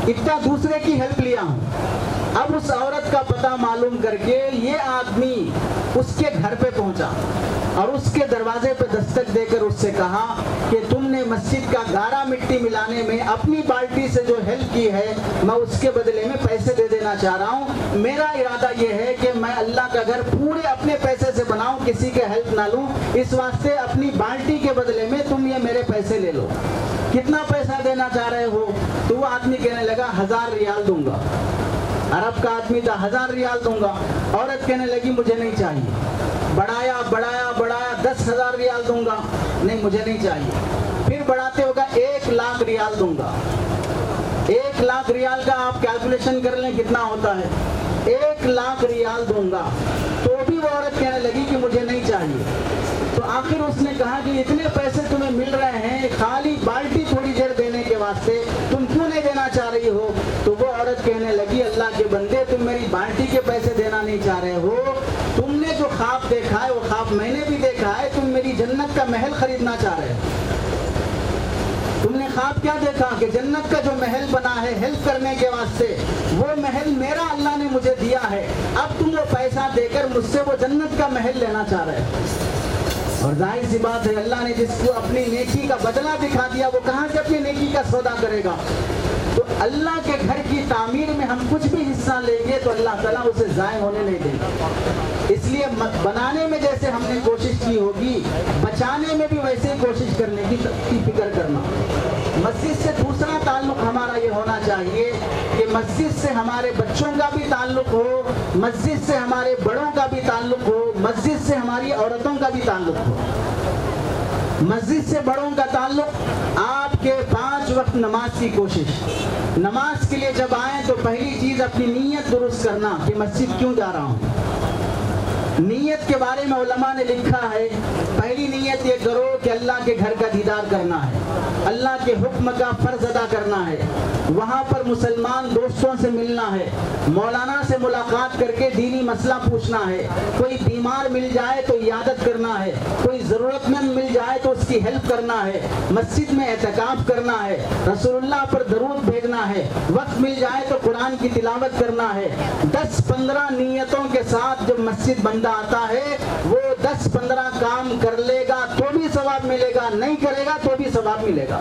اتنا دوسرے کی ہیلپ لیا ہوں۔ اب اس عورت کا پتہ معلوم کر کے یہ آدمی اس کے گھر پہ پہنچا اور اس کے دروازے پہ دستک دے کر اس سے کہا کہ تم نے مسجد کا گارا مٹی ملانے میں اپنی بالٹی سے جو ہیلپ کی ہے میں اس کے بدلے میں پیسے دے دینا چاہ رہا ہوں۔ میرا ارادہ یہ ہے کہ میں اللہ کا گھر پورے اپنے پیسے سے بناؤں، کسی کے ہیلپ نہ لوں، اس واسطے اپنی بالٹی کے بدلے میں تم یہ میرے پیسے لے لو۔ کتنا پیسہ دینا چاہ رہے ہو؟ تو وہ آدمی کہنے لگا 1000 ریال دوں گا۔ عرب کا آدمی تھا، 1000 ریال دوں گا۔ عورت کہنے لگی مجھے نہیں چاہیے۔ بڑھایا بڑھایا بڑھایا 10,000 ریال دوں گا، نہیں مجھے نہیں چاہیے۔ پھر بڑھاتے ہوگا 1,00,000 ریال دوں گا۔ 1,00,000 ریال کا آپ کیلکولیشن کر لیں کتنا ہوتا ہے، 1,00,000 ریال دوں گا۔ تو بھی وہ عورت کہنے لگی کہ مجھے نہیں چاہیے۔ تو آخر اس نے کہا کہ اتنے پیسے تمہیں مل رہے ہیں خالی بالٹی تھوڑی دیر دینے کے واسطے، تم کیوں نہیں دینا چاہ رہی ہو؟ تو وہ عورت کہنے لگی اللہ کے بندے تم میری بالٹی کے پیسے دینا نہیں چاہ رہے ہو، تم نے جو خواب دیکھا ہے وہ خواب میں نے بھی دیکھا ہے، تم میری جنت کا محل خریدنا چاہ رہے ہو۔ تم نے خواب کیا دیکھا کہ جنت کا جو محل بنا ہے ہیلپ کرنے کے واسطے، وہ محل میرا اللہ نے مجھے دیا ہے، اب تم وہ پیسہ دے کر مجھ سے وہ جنت کا محل لینا چاہ رہے ہو۔ اور ظاہر سی بات ہے اللہ نے جس کو اپنی نیکی کا بدلہ دکھا دیا وہ کہاں سے اپنی نیکی کا سودا کرے گا؟ تو اللہ کے گھر کی تعمیر میں ہم کچھ بھی حصہ لیں گے تو اللہ تعالیٰ اسے ضائع ہونے نہیں دے گا۔ اس لیے بنانے میں جیسے ہم نے کوشش کی ہوگی، بچانے میں بھی ویسے ہی کوشش کرنے کی فکر کرنا۔ مسجد سے دوسرا تعلق ہمارا یہ ہونا چاہیے کہ مسجد سے ہمارے بچوں کا بھی تعلق ہو، مسجد سے ہمارے بڑوں کا بھی تعلق ہو، مسجد سے ہماری عورتوں کا بھی تعلق ہو۔ مسجد سے بڑوں کا تعلق، آپ کے 5 وقت نماز کی کوشش۔ نماز کے لیے جب آئیں تو پہلی چیز اپنی نیت درست کرنا کہ مسجد کیوں جا رہا ہوں۔ نیت کے بارے میں علماء نے لکھا ہے، پہلی نیت یہ کرو کہ اللہ کے گھر کا دیدار کرنا ہے، اللہ کے حکم کا فرض ادا کرنا ہے، وہاں پر مسلمان دوستوں سے ملنا ہے، مولانا سے ملاقات کر کے دینی مسئلہ پوچھنا ہے، کوئی بیمار مل جائے تو عیادت کرنا ہے، کوئی ضرورت مند مل جائے تو اس کی ہیلپ کرنا ہے، مسجد میں اعتکاف کرنا ہے، رسول اللہ پر درود بھیجنا ہے، وقت مل جائے تو قرآن کی تلاوت کرنا ہے۔ 10-15 نیتوں کے ساتھ جب مسجد بندہ آتا ہے وہ 10-15 کام کر لے گا تو بھی ثواب ملے گا، نہیں کرے گا تو بھی ثواب ملے گا۔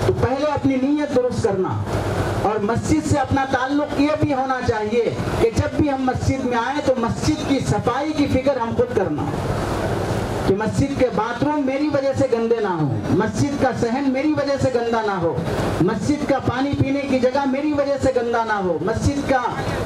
تو پہلے اپنی نیت درست کرنا، اور مسجد سے اپنا تعلق یہ بھی ہونا چاہیے کہ جب بھی ہم مسجد میں آئیں تو مسجد کی صفائی کی فکر ہم خود کرنا، کہ مسجد کے باتھ روم میری وجہ سے گندے نہ ہوں، مسجد کا صحن میری وجہ سے گندا نہ ہو، مسجد کا پانی پینے کی جگہ میری وجہ سے گندا نہ ہو، مسجد کا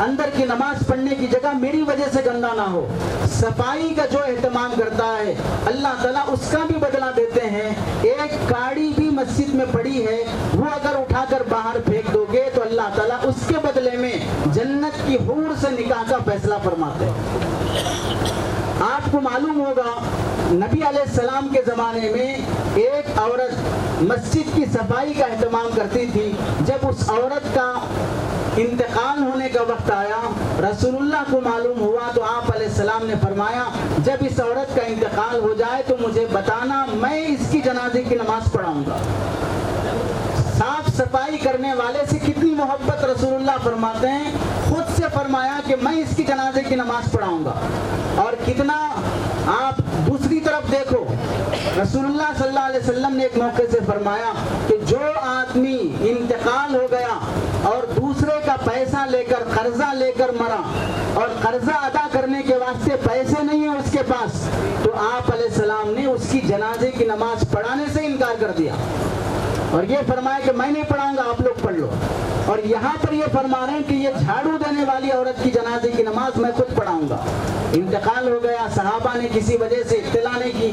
اندر کی نماز پڑھنے کی جگہ میری وجہ سے گندا نہ ہو۔ صفائی کا جو اہتمام کرتا ہے اللہ تعالیٰ اس کا بھی بدلہ دیتے ہیں۔ ایک کاڑی بھی مسجد میں پڑی ہے وہ اگر اٹھا کر باہر پھینک دو گے تو اللہ تعالیٰ اس کے بدلے میں جنت کی حور سے نکاح کا فیصلہ فرماتے ہیں۔ آپ کو معلوم ہوگا نبی علیہ السلام کے زمانے میں ایک عورت مسجد کی صفائی کا اہتمام کرتی تھی۔ جب اس عورت کا انتقال ہونے کا وقت آیا رسول اللہ کو معلوم ہوا تو آپ علیہ السلام نے فرمایا جب اس عورت کا انتقال ہو جائے تو مجھے بتانا میں اس کی جنازے کی نماز پڑھاؤں گا۔ صاف صفائی کرنے والے سے کتنی محبت رسول اللہ فرماتے ہیں، خود سے فرمایا کہ میں اس کی جنازے کی نماز پڑھاؤں گا۔ اور کتنا آپ دوسری طرف دیکھو، رسول اللہ صلی اللہ علیہ وسلم نے ایک موقع سے فرمایا کہ جو آدمی انتقال ہو گیا اور دوسرے کا پیسہ لے کر قرضہ لے کر مرا اور قرضہ ادا کرنے کے واسطے پیسے نہیں ہیں اس کے پاس، تو آپ علیہ السلام نے اس کی جنازے کی نماز پڑھانے سے انکار کر دیا اور یہ فرمایا کہ میں نہیں پڑھاؤں گا، آپ لوگ پڑھ لو۔ اور یہاں پر یہ فرما رہے ہیں کہ یہ جھاڑو دینے والی عورت کی جنازے کی نماز میں خود پڑھاؤں گا۔ انتقال ہو گیا، صحابہ نے کسی وجہ سے اطلاع نہیں کی،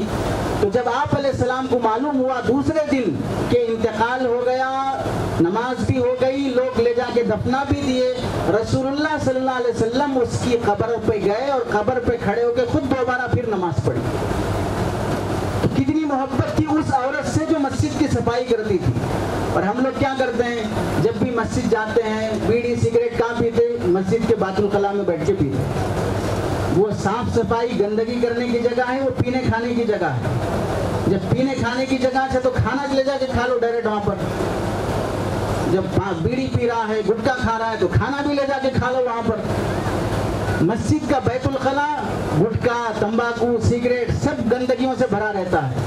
تو جب آپ علیہ السلام کو معلوم ہوا دوسرے دن کہ انتقال ہو گیا، نماز بھی ہو گئی، لوگ لے جا کے دفنا بھی دیے، رسول اللہ صلی اللہ علیہ وسلم اس کی قبر پہ گئے اور قبر پہ کھڑے ہو کے خود دوبارہ پھر نماز پڑھی۔ کتنی محبت تھی اس عورت سے جو مسجد کی صفائی کرتی تھی۔ اور ہم لوگ کیا کرتے ہیں، جب بھی مسجد جاتے ہیں بیڑی سگریٹ کہاں پیتے، مسجد کے بیت الخلاء میں بیٹھ کے پیتے۔ وہ صاف صفائی گندگی کرنے کی جگہ ہے، وہ پینے کھانے کی جگہ ہے۔ جب پینے کھانے کی جگہ ہے تو کھانا لے جا کے کھا لو ڈائریکٹ وہاں پر۔ جب بیڑی پی رہا ہے، گٹکا کھا رہا ہے تو کھانا بھی لے جا کے کھا لو وہاں پر۔ مسجد کا بیت الخلاء گٹکا، تمباکو، سگریٹ سب گندگیوں سے بھرا رہتا ہے۔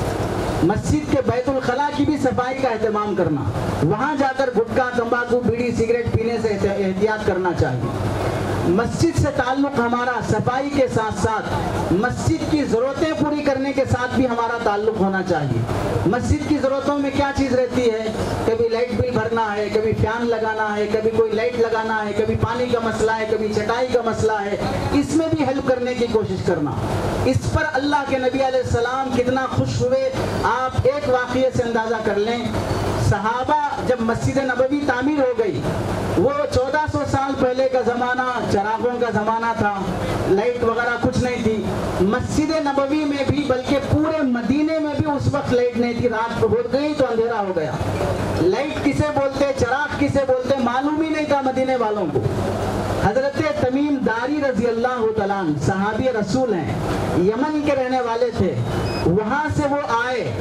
مسجد کے بیت الخلاء کی بھی صفائی کا اہتمام کرنا، وہاں جا کر گٹکا، تمباکو، بیڑی، سگریٹ پینے سے احتیاط کرنا چاہیے۔ مسجد سے تعلق ہمارا صفائی کے ساتھ ساتھ مسجد کی ضرورتیں پوری کرنے کے ساتھ بھی ہمارا تعلق ہونا چاہیے۔ مسجد کی ضرورتوں میں کیا چیز رہتی ہے، کبھی لائٹ بل بھرنا ہے، کبھی فین لگانا ہے، کبھی کوئی لائٹ لگانا ہے، کبھی پانی کا مسئلہ ہے، کبھی چٹائی کا مسئلہ ہے، اس میں بھی ہیلپ کرنے کی کوشش کرنا۔ اس پر اللہ کے نبی علیہ السلام کتنا خوش ہوئے، آپ ایک واقعے سے اندازہ کر لیں۔ صحابہ جب مسجد نبوی تعمیر ہو گئی، وہ 1400 سال پہلے کا زمانہ، چراغوں کا زمانہ تھا، لائٹ وغیرہ کچھ نہیں تھی۔ مسجد نبوی میں بھی بلکہ پورے مدینے میں بھی اس وقت لائٹ نہیں تھی، رات ہو گئی تو اندھیرا ہو گیا۔ لائٹ کسے بولتے، چراغ کسے بولتے معلوم ہی نہیں تھا مدینے والوں کو۔ حضرت تمیم داری رضی اللہ تعالیٰ عنہ صحابی رسول ہیں، یمن کے رہنے والے تھے۔ وہاں سے وہ آئے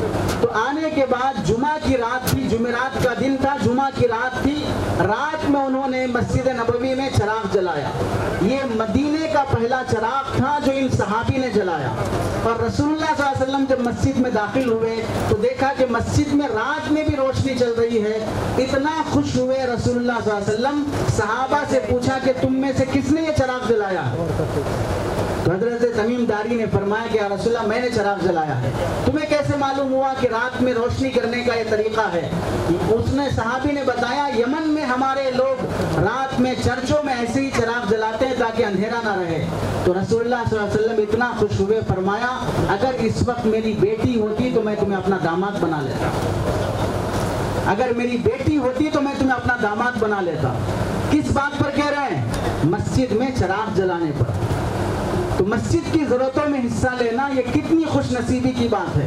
تو آنے کے بعد جمعہ کی رات تھی، جمعرات کا دن تھا، جمعہ کی رات تھی، رات میں انہوں نے مسجد نبوی میں چراغ جلایا۔ یہ مدینے کا پہلا چراغ تھا جو ان صحابی نے جلایا۔ اور رسول اللہ صلی اللہ علیہ وسلم جب مسجد میں داخل ہوئے تو دیکھا کہ مسجد میں رات میں بھی روشنی چل رہی ہے۔ اتنا خوش ہوئے رسول اللہ صلی اللہ علیہ وسلم، صحابہ سے پوچھا کہ تم میں سے کس نے یہ چراغ جلایا؟ تو حضرت تمیم داری نے فرمایا کہ یا رسول اللہ میں نے چراغ جلایا ہے۔ تمہیں کیسے معلوم ہوا کہ رات میں روشنی کرنے کا یہ طریقہ ہے؟ اس نے صحابی نے بتایا یمن میں ہمارے لوگ رات میں چرچوں میں ایسے ہی چراغ جلاتے ہیں تاکہ اندھیرا نہ رہے۔ تو رسول اللہ صلی اللہ علیہ وسلم اتنا خوش ہوئے، فرمایا اگر اس وقت میری بیٹی ہوتی تو میں تمہیں اپنا داماد بنا لیتا، اگر میری بیٹی ہوتی تو میں تمہیں اپنا داماد بنا لیتا۔ کس بات پر کہہ رہے ہیں؟ مسجد میں چراغ جلانے پر۔ تو مسجد کی ضرورتوں میں حصہ لینا یہ کتنی خوش نصیبی کی بات ہے۔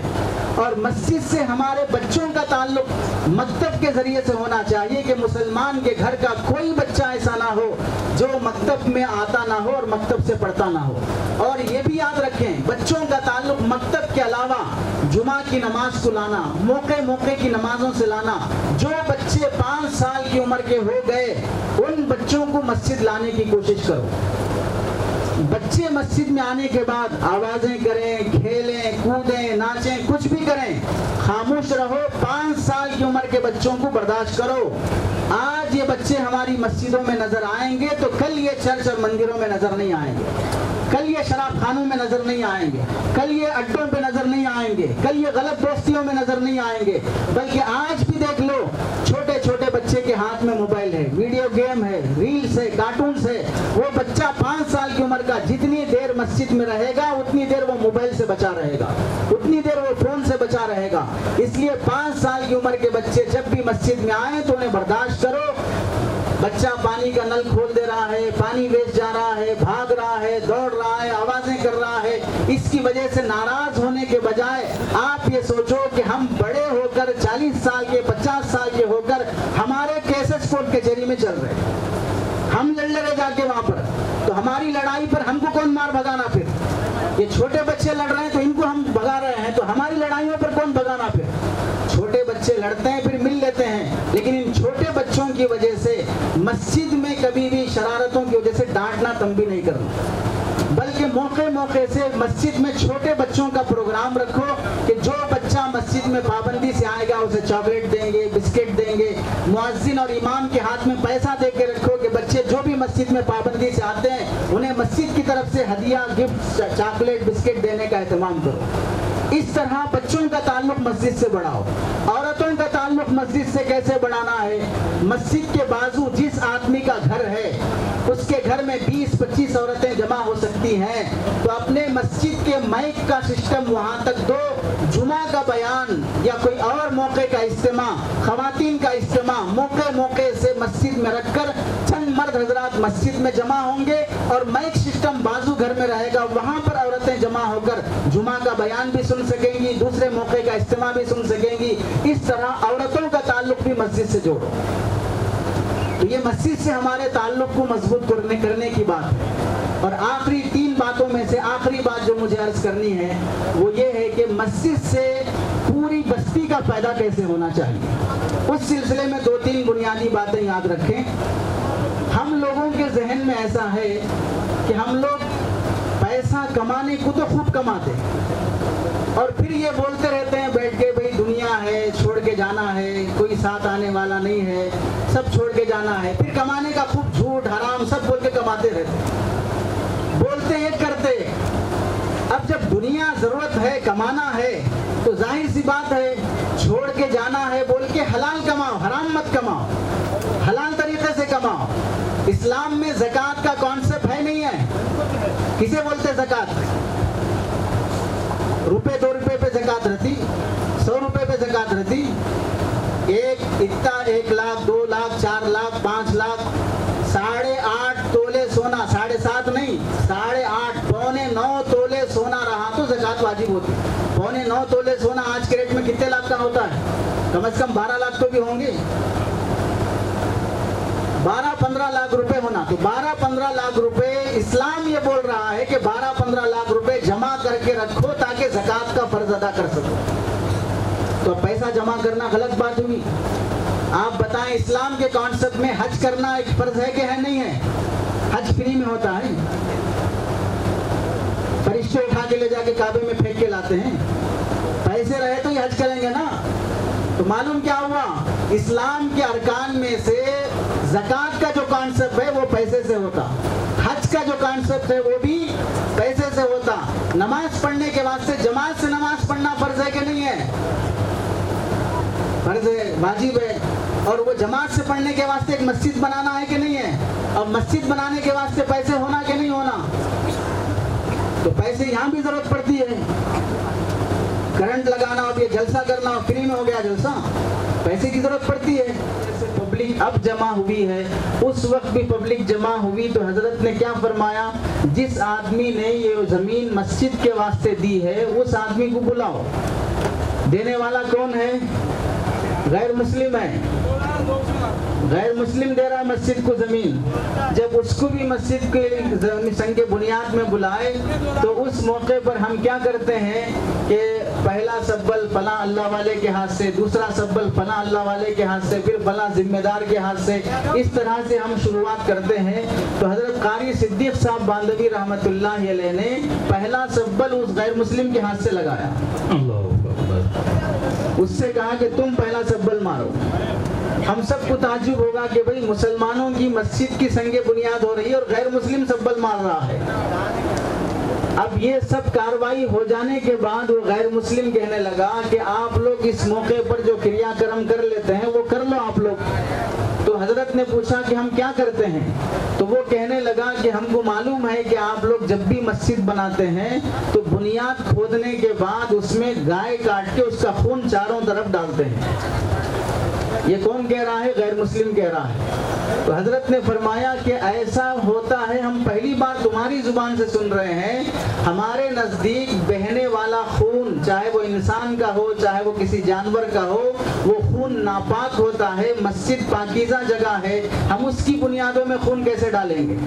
اور مسجد سے ہمارے بچوں کا تعلق مکتب کے ذریعے سے ہونا چاہیے کہ مسلمان کے گھر کا کوئی بچہ ایسا نہ ہو جو مکتب میں آتا نہ ہو اور مکتب سے پڑھتا نہ ہو۔ اور یہ بھی یاد رکھیں بچوں کا تعلق مکتب کے علاوہ جمعہ کی نماز کو لانا، موقع موقع کی نمازوں سے لانا۔ جو بچے 5 سال کی عمر کے ہو گئے ان بچوں کو مسجد لانے کی کوشش کرو۔ بچے مسجد میں آنے کے بعد آوازیں کریں، کھیلیں، کودیں، ناچیں، کچھ بھی کریں، خاموش رہو۔ 5 سال کی عمر کے بچوں کو برداشت کرو۔ آج یہ بچے ہماری مسجدوں میں نظر آئیں گے تو کل یہ چرچ اور مندروں میں نظر نہیں آئیں گے، کل یہ شراب خانوں میں نظر نہیں آئیں گے، کل یہ اڈوں پہ نظر نہیں آئیں گے، کل یہ غلط دوستیوں میں نظر نہیں آئیں گے، بلکہ آج بھی دیکھ لو چھوٹے چھوٹے بچے کے ہاتھ میں موبائل ہے، ویڈیو گیم ہے، ریلز ہے، کارٹونز ہے۔ وہ بچہ 5 سال کی عمر کا جتنی دیر مسجد میں رہے گا اتنی دیر وہ موبائل سے بچا رہے گا، اتنی دیر وہ فون سے بچا رہے گا۔ اس لیے 5 سال کی عمر کے بچے جب بھی مسجد میں آئیں تو انہیں برداشت کرو۔ بچہ پانی کا نل کھول دے رہا ہے، پانی ویسٹ جا رہا ہے، بھاگ رہا ہے، دوڑ رہا ہے، آوازیں کر رہا ہے، اس کی وجہ سے ناراض ہونے کے بجائے آپ یہ سوچو کہ ہم بڑے ہو کر 40 سال کے 50 سال کے ہو کر ہمارے کیسز کورٹ کچہری میں چل رہے ہیں، ہم لڑ رہے جا کے وہاں پر، تو ہماری لڑائی پر ہم کو کون مار بھگانا؟ پھر یہ چھوٹے بچے لڑ رہے ہیں تو ان کو ہم بھگا رہے ہیں، تو ہماری لڑائیوں پر کون بھگانا؟ کی وجہ سے مسجد میں کبھی بھی شرارتوں کی وجہ سے ڈانٹنا تنبیہ نہیں کرنا، بلکہ موقع موقع سے مسجد میں چھوٹے بچوں کا پروگرام رکھو کہ جو بچہ مسجد میں پابندی سے آئے گا اسے چاکلیٹ دیں گے، بسکٹ دیں گے، مؤذن اور امام کے ہاتھ میں پیسہ دے کے رکھو کہ بچے جو بھی مسجد میں پابندی سے آتے ہیں انہیں مسجد کی طرف سے ہدیہ، گفٹ، چاکلیٹ، بسکٹ دینے کا اہتمام کرو۔ اس طرح بچوں کا تعلق مسجد سے بڑھاؤ۔ عورتوں کا تعلق مسجد سے کیسے بڑھانا ہے؟ مسجد کے بازو جس آدمی کا گھر ہے اس کے گھر میں 20-25 عورتیں جمع ہو سکتی ہیں، تو اپنے مسجد کے مائک کا سسٹم وہاں تک دو، جمعہ کا بیان یا کوئی اور موقع کا اجتماع، خواتین کا اجتماع موقع موقع سے مسجد میں رکھ کر چند مرد حضرات مسجد میں جمع ہوں گے اور مائک سسٹم بازو گھر میں رہے گا، وہاں پر عورتیں جمع ہو کر جمعہ کا بیان بھی سن سکیں گی، دوسرے موقع کا اجتماع بھی سن سکیں گی۔ اس طرح عورتوں کا تعلق بھی مسجد سے جوڑو۔ تو یہ مسجد سے ہمارے تعلق کو مضبوط کرنے کی بات ہے۔ اور آخری 3 باتوں میں سے آخری بات جو مجھے عرض کرنی ہے وہ یہ ہے کہ مسجد سے پوری بستی کا فائدہ کیسے ہونا چاہیے، اس سلسلے میں 2-3 بنیادی باتیں یاد رکھیں۔ ہم لوگوں کے ذہن میں ایسا ہے کہ ہم لوگ پیسہ کمانے کو تو خوب کماتے اور پھر یہ بولتے رہتے ہیں بیٹھ کے بھئی دنیا ہے، چھوڑ کے جانا ہے، کوئی ساتھ آنے والا نہیں ہے، سب چھوڑ کے جانا ہے، پھر کمانے کا خوب جھوٹ حرام سب بول کے کماتے رہتے، بولتے ہیں کرتے۔ اب جب دنیا ضرورت ہے، کمانا ہے، تو ظاہر سی بات ہے چھوڑ کے جانا ہے بول کے حلال کماؤ، حرام مت کماؤ، حلال طریقے سے کماؤ۔ اسلام میں زکوٰۃ کا کانسیپٹ ہے نہیں ہے؟ کسے بولتے زکوٰۃ؟ روپے 2 روپے پہ زکوٰۃ رہتی، 100 روپے پہ زکوٰۃ رہتی، 1 لاکھ 2 لاکھ 4 لاکھ 5 لاکھ 8.5 تولے سونا، 7.5 نہیں 8.5 9.25 تولے سونا رہا تو زکوٰۃ واجب ہوتی۔ 9.25 تولے سونا آج کے ریٹ میں کتنے لاکھ کا ہوتا ہے؟ کم از کم 12 لاکھ تو بھی ہوں گے، 12-15 لاکھ روپے ہونا۔ تو 12-15 لاکھ روپے اسلام یہ بول رہا ہے کہ 12-15 لاکھ روپے جمع کر کے رکھو تاکہ زکوٰۃ کا فرض ادا کر سکو۔ تو پیسہ جمع کرنا غلط بات ہوئی۔ آپ بتائیں اسلام کے کانسیپٹ میں حج کرنا ایک فرض ہے کہ ہے نہیں ہے؟ حج فری میں ہوتا ہے، فرشتے اٹھا کے لے جا کے کعبے میں پھینک کے لاتے ہیں، پیسے رہے تو یہ حج کریں گے نا۔ تو معلوم کیا ہوا، اسلام کے ارکان میں سے زکوٰۃ کا جو کانسیپٹ ہے وہ پیسے سے ہوتا، حج کا جو کانسیپٹ ہے وہ بھی پیسے سے ہوتا۔ نماز پڑھنے کے واسطے جماعت سے نماز پڑھنا فرض ہے کہ نہیں ہے؟ فرض ہے، واجب ہے۔ اور وہ جماعت سے پڑھنے کے واسطے ایک مسجد بنانا ہے کہ نہیں ہے؟ اور مسجد بنانے کے واسطے پیسے ہونا کہ نہیں ہونا؟ تو پیسے یہاں بھی ضرورت پڑتی ہے، کرنٹ لگانا اور یہ جلسہ کرنا فری میں ہو گیا جلسہ، پیسے کی ضرورت پڑتی ہے۔ جیسے پبلک اب جمع ہوئی ہے، اس وقت بھی پبلک جمع ہوئی تو حضرت نے کیا فرمایا، جس آدمی نے یہ زمین مسجد کے واسطے دی ہے اس آدمی کو بلاؤ۔ دینے والا کون ہے؟ غیر مسلم ہے، غیر مسلم دے رہا ہے مسجد کو زمین۔ جب اس کو بھی مسجد کے سنگ بنیاد میں بلائے تو اس موقع پر ہم کیا کرتے ہیں کہ پہلا سبل فلاں اللہ والے کے ہاتھ سے، دوسرا سبل فلاں اللہ والے کے ہاتھ سے، پھر فلاں ذمہ دار کے ہاتھ سے، اس طرح سے ہم شروعات کرتے ہیں۔ تو حضرت قاری صدیق صاحب باندھوی رحمۃ اللہ علیہ نے پہلا سبل اس غیر مسلم کے ہاتھ سے لگایا، اس سے کہا کہ تم پہلا سبل مارو۔ ہم سب کو تعجب ہوگا کہ بھئی مسلمانوں کی مسجد کی سنگ بنیاد ہو رہی ہے اور غیر مسلم سبل مار رہا ہے۔ اب یہ سب کاروائی ہو جانے کے بعد وہ غیر مسلم کہنے لگا کہ آپ لوگ اس موقع پر جو کریا کرم کر لیتے ہیں وہ کر لو آپ لوگ۔ تو حضرت نے پوچھا کہ ہم کیا کرتے ہیں؟ تو وہ کہنے لگا کہ ہم کو معلوم ہے کہ آپ لوگ جب بھی مسجد بناتے ہیں تو بنیاد کھودنے کے بعد اس میں گائے کاٹ کے اس کا خون چاروں طرف ڈالتے ہیں۔ یہ کون کہہ رہا ہے؟ غیر مسلم کہہ رہا ہے۔ تو حضرت نے فرمایا کہ ایسا ہوتا ہے، ہم پہلی بار تمہاری زبان سے سن رہے ہیں۔ ہمارے نزدیک بہنے والا خون، چاہے وہ انسان کا ہو چاہے وہ کسی جانور کا ہو، وہ خون ناپاک ہوتا ہے۔ مسجد پاکیزہ جگہ ہے، ہم اس کی بنیادوں میں خون کیسے ڈالیں گے؟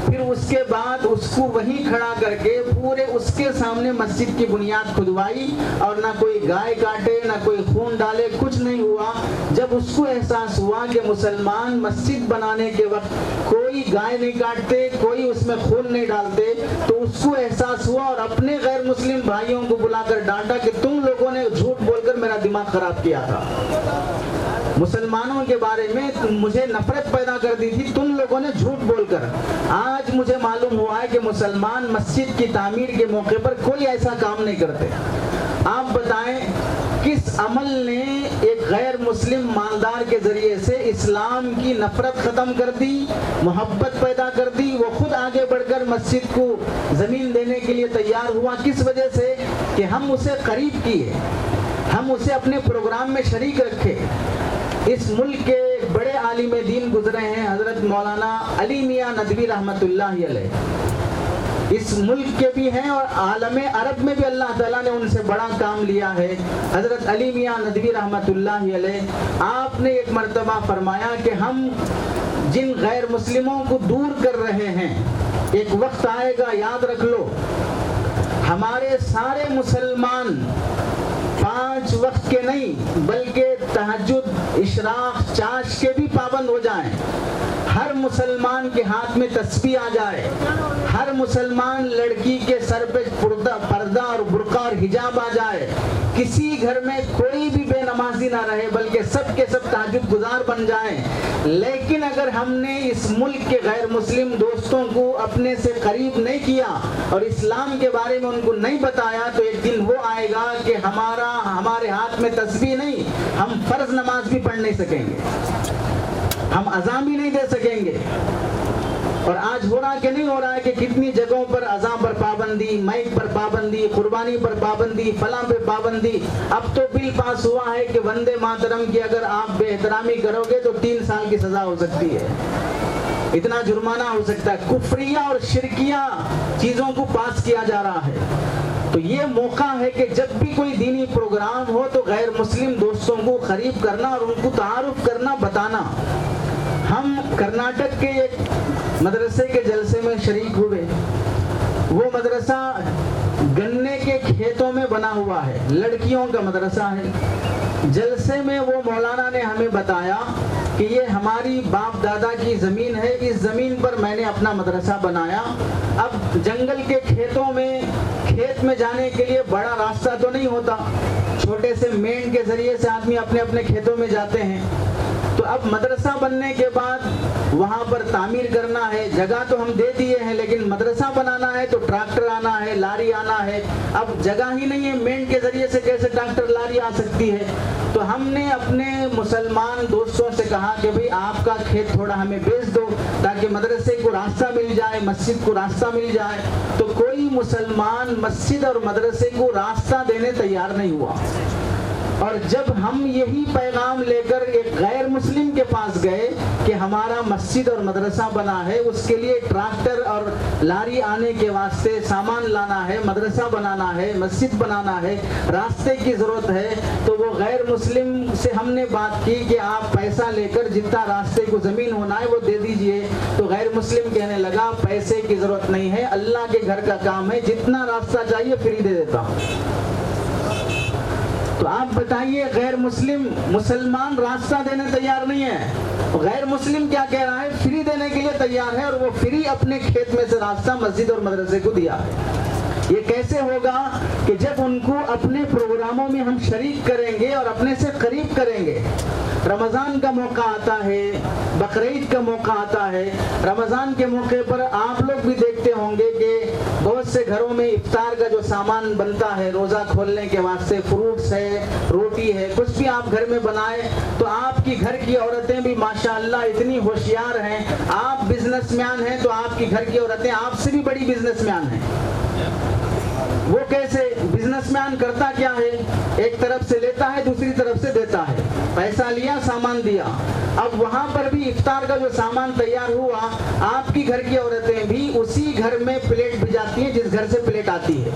پھر اس کے بعد اس کو وہیں کھڑا کر کے پورے اس کے سامنے مسجد کی بنیاد کھدوائی، اور نہ کوئی گائے کاٹے نہ کوئی خون ڈالے، کچھ نہیں ہوا۔ جب اس کو احساس ہوا کہ مسلمان مسجد بنانے کے وقت کوئی گائے نہیں کاٹتے، کوئی اس میں خون نہیں ڈالتے، تو اس کو احساس ہوا اور اپنے غیر مسلم بھائیوں کو بلا کر ڈانٹا کہ تم لوگوں نے جھوٹ بول کر میرا دماغ خراب کیا تھا، مسلمانوں کے بارے میں مجھے نفرت پیدا کر دی تھی تم لوگوں نے جھوٹ بول کر۔ آج مجھے معلوم ہوا ہے کہ مسلمان مسجد کی تعمیر کے موقع پر کوئی ایسا کام نہیں کرتے۔ آپ بتائیں کس عمل نے ایک غیر مسلم مالدار کے ذریعے سے اسلام کی نفرت ختم کر دی، محبت پیدا کر دی؟ وہ خود آگے بڑھ کر مسجد کو زمین دینے کے لیے تیار ہوا، کس وجہ سے؟ کہ ہم اسے قریب کیے، ہم اسے اپنے پروگرام میں شریک رکھے۔ اس ملک کے بڑے عالم دین گزرے ہیں حضرت مولانا علی میاں ندوی رحمۃ اللہ علیہ، اس ملک کے بھی ہیں اور عالم عرب میں بھی اللہ تعالیٰ نے ان سے بڑا کام لیا ہے۔ حضرت علی میاں ندوی رحمۃ اللہ علیہ، آپ نے ایک مرتبہ فرمایا کہ ہم جن غیر مسلموں کو دور کر رہے ہیں، ایک وقت آئے گا یاد رکھ لو، ہمارے سارے مسلمان 5 وقت کے نہیں بلکہ تہجد، اشراق، چاش کے بھی پابند ہو جائیں، ہر مسلمان کے ہاتھ میں تسبیح آ جائے، ہر مسلمان لڑکی کے سر پہ پردہ اور برقع اور حجاب آ جائے، کسی گھر میں کوئی بھی بے نمازی نہ رہے بلکہ سب کے سب تہجد گزار بن جائیں، لیکن اگر ہم نے اس ملک کے غیر مسلم دوستوں کو اپنے سے قریب نہیں کیا اور اسلام کے بارے میں ان کو نہیں بتایا، تو ایک دن وہ آئے گا کہ ہمارے ہاتھ میں تسبیح نہیں، ہم فرض نماز بھی پڑھ نہیں سکیں گے، ہم اذان بھی نہیں دے سکیں گے۔ اور آج ہو رہا کہ نہیں ہو رہا ہے کہ کتنی جگہوں پر اذان پر پابندی، مائک پر پابندی، قربانی پر پابندی، فلاں پہ پابندی۔ اب تو بل پاس ہوا ہے کہ وندے ماترم کی اگر آپ بے احترامی کرو گے تو 3 سال کی سزا ہو سکتی ہے، اتنا جرمانہ ہو سکتا ہے۔ کفریہ اور شرکیہ چیزوں کو پاس کیا جا رہا ہے۔ تو یہ موقع ہے کہ جب بھی کوئی دینی پروگرام ہو تو غیر مسلم دوستوں کو قریب کرنا اور ان کو تعارف کرنا، بتانا۔ ہم کرناٹک کے ایک مدرسے کے جلسے میں شریک ہوئے، وہ مدرسہ گنے کے کھیتوں میں بنا ہوا ہے، لڑکیوں کا مدرسہ ہے۔ جلسے میں وہ مولانا نے ہمیں بتایا کہ یہ ہماری باپ دادا کی زمین ہے، اس زمین پر میں نے اپنا مدرسہ بنایا۔ اب جنگل کے کھیتوں میں کھیت میں جانے کے لیے بڑا راستہ تو نہیں ہوتا، چھوٹے سے مین کے ذریعے سے آدمی اپنے اپنے کھیتوں میں جاتے ہیں۔ تو اب مدرسہ بننے کے بعد وہاں پر تعمیر کرنا ہے، جگہ تو ہم دے دیے ہیں لیکن مدرسہ بنانا ہے تو ٹریکٹر آنا ہے، لاری آنا ہے۔ اب جگہ ہی نہیں ہے، مین کے ذریعے سے کیسے ٹریکٹر لاری آ سکتی ہے؟ تو ہم نے اپنے مسلمان دوستوں سے کہا کہ بھئی آپ کا کھیت تھوڑا ہمیں بیچ دو تاکہ مدرسے کو راستہ مل جائے، مسجد کو راستہ مل جائے۔ تو کوئی مسلمان مسجد اور مدرسے کو راستہ دینے تیار نہیں ہوا۔ اور جب ہم یہی پیغام لے کر ایک غیر مسلم کے پاس گئے کہ ہمارا مسجد اور مدرسہ بنا ہے، اس کے لیے ٹریکٹر اور لاری آنے کے واسطے سامان لانا ہے، مدرسہ بنانا ہے، مسجد بنانا ہے، راستے کی ضرورت ہے، تو وہ غیر مسلم سے ہم نے بات کی کہ آپ پیسہ لے کر جتنا راستے کو زمین ہونا ہے وہ دے دیجئے۔ تو غیر مسلم کہنے لگا پیسے کی ضرورت نہیں ہے، اللہ کے گھر کا کام ہے، جتنا راستہ چاہیے فری دے دیتا ہوں۔ تو آپ بتائیے غیر مسلمان راستہ دینے تیار نہیں ہے، غیر مسلم کیا کہہ رہا ہے؟ فری دینے کے لیے تیار ہے، اور وہ فری اپنے کھیت میں سے راستہ مسجد اور مدرسے کو دیا ہے۔ یہ کیسے ہوگا کہ جب ان کو اپنے پروگراموں میں ہم شریک کریں گے اور اپنے سے قریب کریں گے۔ رمضان کا موقع آتا ہے، بقرعید کا موقع آتا ہے، رمضان کے موقع پر آپ لوگ بھی دیکھتے ہوں گے کہ بہت سے گھروں میں افطار کا جو سامان بنتا ہے روزہ کھولنے کے واسطے، فروٹس ہے، روٹی ہے، کچھ بھی آپ گھر میں بنائے تو آپ کی گھر کی عورتیں بھی ماشاءاللہ اتنی ہوشیار ہیں۔ آپ بزنس مین ہیں تو آپ کی گھر کی عورتیں آپ سے بھی بڑی بزنس مین ہیں۔ وہ کیسے؟ بزنس مین کرتا کیا ہے؟ ایک طرف سے لیتا ہے، دوسری طرف سے دیتا ہے، پیسہ لیا، سامان دیا۔ اب وہاں پر بھی افطار کا جو سامان تیار ہوا، آپ کی گھر کی عورتیں بھی اسی گھر میں پلیٹ بھجاتی ہیں جس گھر سے پلیٹ آتی ہے۔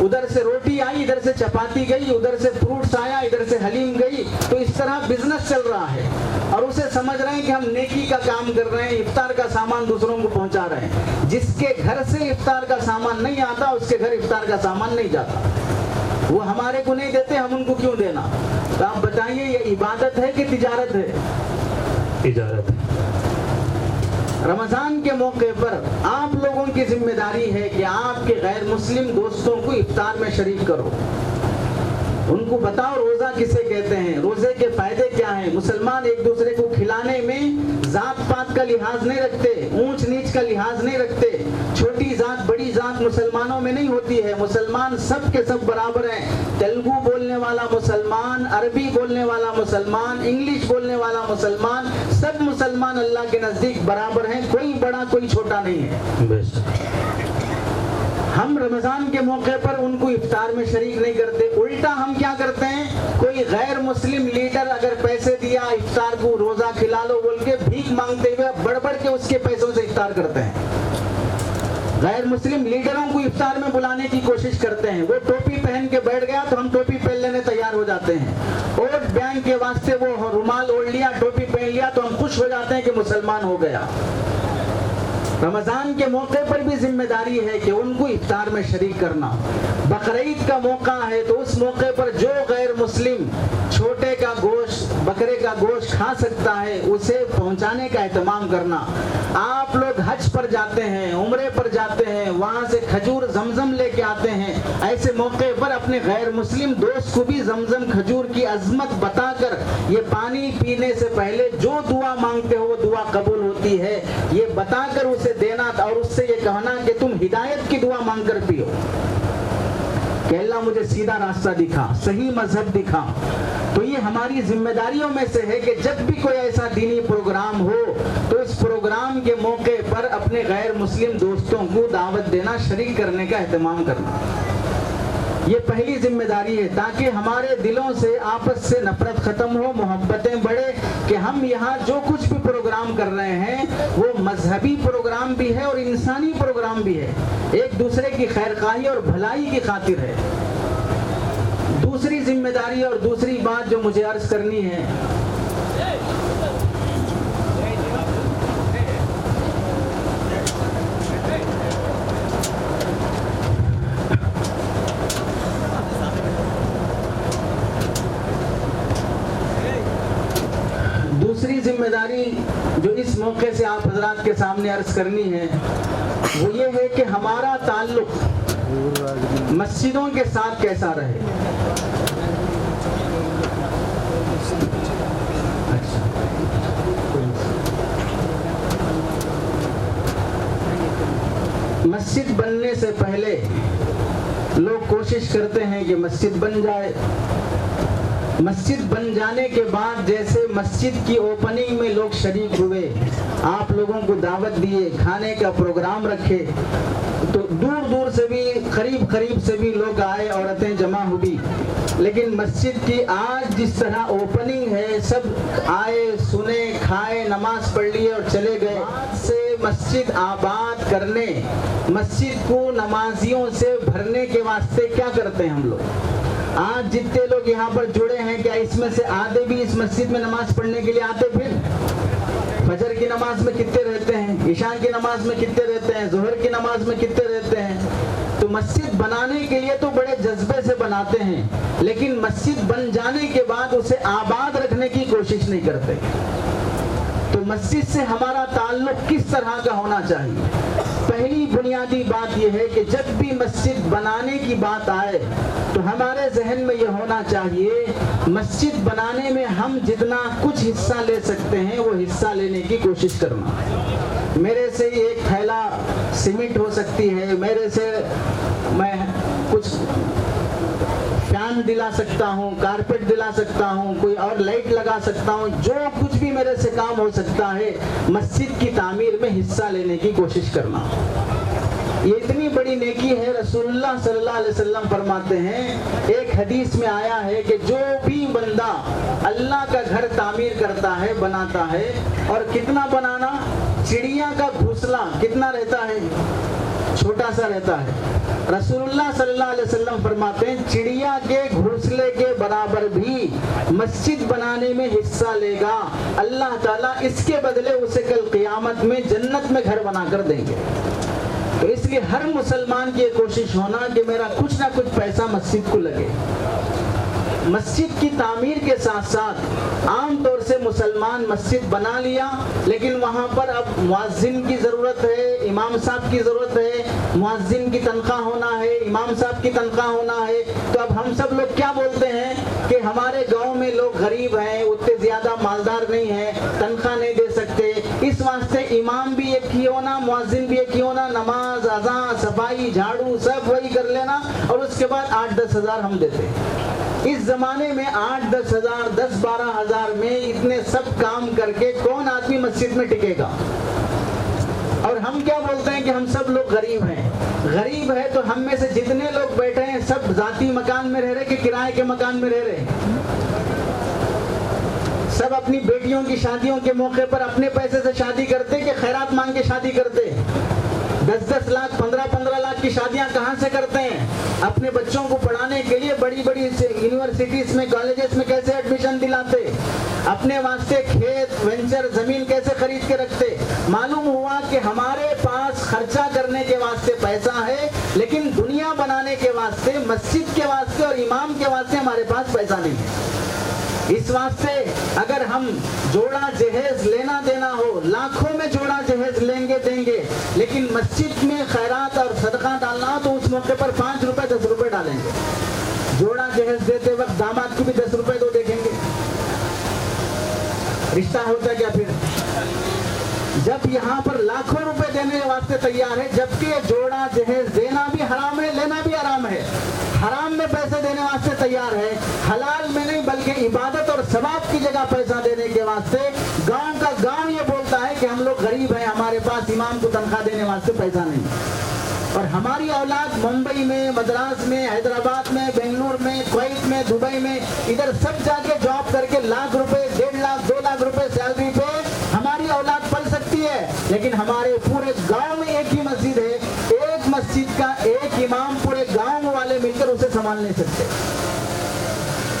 ادھر سے روٹی آئی, ادھر سے چپاتی گئی, ادھر سے فروٹس آیا, ادھر سے حلیم گئی. تو اس طرح بزنس چل رہا ہے اور اسے سمجھ رہے ہیں کہ ہم نیکی کا کام کر رہے ہیں, افطار کا سامان دوسروں کو پہنچا رہے ہیں. جس کے گھر سے افطار کا سامان نہیں آتا اس کے گھر افطار کا سامان نہیں جاتا. وہ ہمارے کو نہیں دیتے, ہم ان کو کیوں دینا؟ تو آپ بتائیے یہ عبادت ہے کہ تجارت ہے؟ تجارت ہے. رمضان کے موقع پر آپ لوگوں کی ذمہ داری ہے کہ آپ کے غیر مسلم دوستوں کو افطار میں شریک کرو. ان کو بتاؤ روزہ کسے کہتے ہیں, روزے کے فائدے کیا ہیں. مسلمان ایک دوسرے کو کھلانے میں ذات پات کا لحاظ نہیں رکھتے, اونچ نیچ کا لحاظ نہیں رکھتے. چھوٹی ذات بڑی ذات مسلمانوں میں نہیں ہوتی ہے. مسلمان سب کے سب برابر ہیں. تیلگو بولنے والا مسلمان, عربی بولنے والا مسلمان, انگلش بولنے والا مسلمان, سب مسلمان اللہ کے نزدیک برابر ہیں. کوئی بڑا کوئی چھوٹا نہیں ہے. ہم رمضان کے موقع پر ان کو افطار میں شریک نہیں کرتے. الٹا ہم کیا کرتے ہیں, کوئی غیر مسلم لیڈر اگر پیسے دیا افطار کو روزہ کھلا لو بول کے بھیک مانگتے ہوئے بڑھ بڑھ کے اس کے پیسوں سے افطار کرتے ہیں. غیر مسلم لیڈروں کو افطار میں بلانے کی کوشش کرتے ہیں. وہ ٹوپی پہن کے بیٹھ گیا تو ہم ٹوپی پہن لینے تیار ہو جاتے ہیں. ووٹ بینک کے واسطے وہ رومال اوڑھ لیا, ٹوپی پہن لیا تو ہم خوش ہو جاتے ہیں کہ مسلمان ہو گیا. رمضان کے موقع پر بھی ذمہ داری ہے کہ ان کو افطار میں شریک کرنا. بقرعید کا موقع ہے تو اس موقع پر جو غیر مسلم چھوٹے کا گوشت, بکرے کا گوشت کھا سکتا ہے اسے پہنچانے کا اہتمام کرنا. آپ لوگ حج پر جاتے ہیں, عمرے پر جاتے ہیں, وہاں سے کھجور زمزم لے کے آتے ہیں. ایسے موقع پر اپنے غیر مسلم دوست کو بھی زمزم کھجور کی عظمت بتا کر یہ پانی پینے سے پہلے جو دعا مانگتے ہو وہ دعا قبول ہوتی ہے یہ بتا کر اسے دینا اور اس سے یہ کہنا کہ تم ہدایت کی دعا مانگ کر پیو کہ اللہ مجھے سیدھا راستہ دکھا, صحیح مذہب دکھا. تو یہ ہماری ذمہ داریوں میں سے ہے کہ جب بھی کوئی ایسا دینی پروگرام ہو تو اس پروگرام کے موقع پر اپنے غیر مسلم دوستوں کو دعوت دینا, شریک کرنے کا اہتمام کرنا. یہ پہلی ذمہ داری ہے تاکہ ہمارے دلوں سے آپس سے نفرت ختم ہو, محبتیں بڑھے. کہ ہم یہاں جو کچھ بھی پروگرام کر رہے ہیں وہ مذہبی پروگرام بھی ہے اور انسانی پروگرام بھی ہے, ایک دوسرے کی خیرخواہی اور بھلائی کی خاطر ہے. دوسری ذمہ داری اور دوسری بات جو مجھے عرض کرنی ہے, دوسری ذمہ داری جو اس موقع سے آپ حضرات کے سامنے عرض کرنی ہے وہ یہ ہے کہ ہمارا تعلق مسجدوں کے ساتھ کیسا رہے. مسجد بننے سے پہلے لوگ کوشش کرتے ہیں کہ مسجد بن جائے. مسجد بن جانے کے بعد جیسے مسجد کی اوپننگ میں لوگ شریک ہوئے, آپ لوگوں کو دعوت دیے, کھانے کا پروگرام رکھے, تو دور دور سے بھی قریب قریب سے بھی لوگ آئے, عورتیں جمع ہوئی. لیکن مسجد کی آج جس طرح اوپننگ ہے, سب آئے, سنے, کھائے, نماز پڑھ لیے اور چلے گئے. آج سے مسجد آباد کرنے, مسجد کو نمازیوں سے بھرنے کے واسطے کیا کرتے ہیں ہم لوگ؟ آج جتنے لوگ یہاں پر جڑے ہیں کیا اس میں سے آدھے بھی اس مسجد میں نماز پڑھنے کے لیے آتے؟ پھر فجر کی نماز میں کتنے رہتے ہیں, عشاء کی نماز میں کتنے رہتے ہیں, ظہر کی نماز میں کتنے رہتے ہیں؟ تو مسجد بنانے کے لیے تو بڑے جذبے سے بناتے ہیں, لیکن مسجد بن جانے کے بعد اسے آباد رکھنے کی کوشش نہیں کرتے. تو مسجد سے ہمارا تعلق کس طرح کا ہونا چاہیے؟ پہلی بنیادی بات یہ ہے کہ جب بھی مسجد بنانے کی بات آئے تو ہمارے ذہن میں یہ ہونا چاہیے مسجد بنانے میں ہم جتنا کچھ حصہ لے سکتے ہیں وہ حصہ لینے کی کوشش کرنا. میرے سے ایک تھیلا سیمنٹ ہو سکتی ہے, میرے سے میں کچھ فین دلا سکتا ہوں, کارپیٹ دلا سکتا ہوں, کوئی اور لائٹ لگا سکتا ہوں, جو کچھ بھی میرے سے کام ہو سکتا ہے مسجد کی تعمیر میں حصہ لینے کی کوشش کرنا. یہ اتنی بڑی نیکی ہے. رسول اللہ صلی اللہ علیہ وسلم فرماتے ہیں, ایک حدیث میں آیا ہے کہ جو بھی بندہ اللہ کا گھر تعمیر کرتا ہے, بناتا ہے, اور کتنا بنانا, چڑیا کا گھونسلہ کتنا رہتا ہے, چھوٹا سا رہتا ہے, رسول اللہ صلی اللہ علیہ وسلم فرماتے ہیں چڑیا کے گھونسلے کے برابر بھی مسجد بنانے میں حصہ لے گا، اللہ تعالیٰ اس کے بدلے اسے کل قیامت میں جنت میں گھر بنا کر دیں گے۔ تو اس لیے ہر مسلمان کی یہ کوشش ہونا کہ میرا کچھ نہ کچھ پیسہ مسجد کو لگے۔ مسجد کی تعمیر کے ساتھ ساتھ عام طور سے مسلمان مسجد بنا لیا، لیکن وہاں پر اب مؤذن کی ضرورت ہے، امام صاحب کی ضرورت ہے، مؤذن کی تنخواہ ہونا ہے، امام صاحب کی تنخواہ ہونا ہے۔ تو اب ہم سب لوگ کیا بولتے ہیں کہ ہمارے گاؤں میں لوگ غریب ہیں، اتنے زیادہ مالدار نہیں ہیں، تنخواہ نہیں دے سکتے، اس واسطے امام بھی ایک ہی ہونا، مؤذن بھی ایک ہی ہونا، نماز، اذان، صفائی، جھاڑو سب وہی کر لینا، اور اس کے بعد 8-10 ہزار ہم دیتے ہیں۔ اس زمانے میں 8-10 ہزار، 10-12 ہزار میں اتنے سب کام کر کے کون آدمی مسجد میں ٹکے گا؟ اور ہم کیا بولتے ہیں کہ ہم سب لوگ غریب ہیں۔ غریب ہے تو ہم میں سے جتنے لوگ بیٹھے ہیں سب ذاتی مکان میں رہ رہے کہ کرائے کے مکان میں رہ رہے ہیں؟ سب اپنی بیٹیوں کی شادیوں کے موقع پر اپنے پیسے سے شادی کرتے کہ خیرات مانگ کے شادی کرتے؟ 10-10 لاکھ، 15-15 لاکھ کی شادیاں کہاں سے کرتے ہیں؟ اپنے بچوں کو پڑھانے کے لیے بڑی بڑی یونیورسٹیز میں، کالجز میں کیسے ایڈمیشن دلاتے؟ اپنے واسطے کھیت، وینچر، زمین کیسے خرید کے رکھتے؟ معلوم ہوا کہ ہمارے پاس خرچہ کرنے کے واسطے پیسہ ہے، لیکن دنیا بنانے کے واسطے، مسجد کے واسطے اور امام کے واسطے ہمارے پاس پیسہ نہیں ہے۔ اس واسطے اگر ہم جوڑا جہیز لینا دینا ہو، لاکھوں میں جوڑا جہیز لیں گے دیں گے، لیکن مسجد میں خیرات اور صدقہ ڈالنا ہو تو اس موقع پر 5 روپے 10 روپے ڈالیں گے۔ جوڑا جہیز دیتے وقت داماد کو بھی 10 روپے دو دیکھیں گے، رشتہ ہوتا کیا پھر؟ جب یہاں پر لاکھوں روپے دینے کے واسطے تیار ہے، جبکہ جوڑا جہیز دینا بھی حرام ہے، لینا بھی حرام ہے۔ حرام میں پیسے دینے واسطے تیار ہے، حلال میں نہیں، بلکہ عبادت اور ثواب کی جگہ پیسہ دینے کے واسطے گاؤں کا گاؤں یہ بولتا ہے کہ ہم لوگ غریب ہیں، ہمارے پاس امام کو تنخواہ دینے واسطے پیسہ نہیں۔ اور ہماری اولاد ممبئی میں، مدراس میں، حیدرآباد میں، بنگلور میں، کویت میں، دبئی میں، ادھر سب جا کے جاب کر کے لاکھ روپے، 1.5 لاکھ، 2 لاکھ روپے سیلری پہ ہماری اولاد پڑھ سکتی ہے، لیکن ہمارے پورے گاؤں میں ایک ہی مسجد ہے، ایک مسجد کا ایک امام پورے گاؤں والے مل کر اسے سنبھال نہیں سکتے۔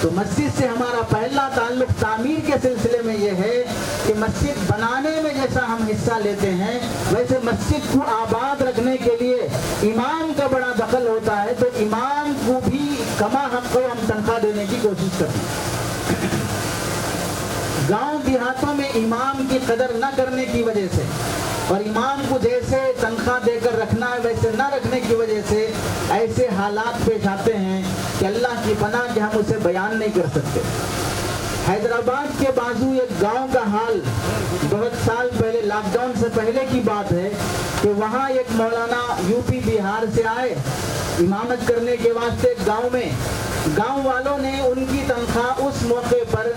تو مسجد سے ہمارا پہلا تعلق تعمیر کے سلسلے میں یہ ہے کہ مسجد بنانے میں جیسا ہم حصہ لیتے ہیں، ویسے مسجد کو آباد رکھنے کے لیے امام کا بڑا دخل ہوتا ہے، تو امام کو بھی کما حق کو ہم تنخواہ دینے کی کوشش کرتے ہیں۔ گاؤں دیہاتوں میں امام کی قدر نہ کرنے کی وجہ سے اور امام کو جیسے تنخواہ دے کر رکھنا ہے ویسے نہ رکھنے کی وجہ سے ایسے حالات پیش آتے ہیں کہ اللہ کی پناہ کہ ہم اسے بیان نہیں کر سکتے۔ حیدرآباد کے بازو ایک گاؤں کا حال بہت سال پہلے، لاک ڈاؤن سے پہلے کی بات ہے، کہ وہاں ایک مولانا یوپی بہار سے آئے امامت کرنے کے واسطے گاؤں میں۔ گاؤں والوں نے ان کی تنخواہ اس موقع پر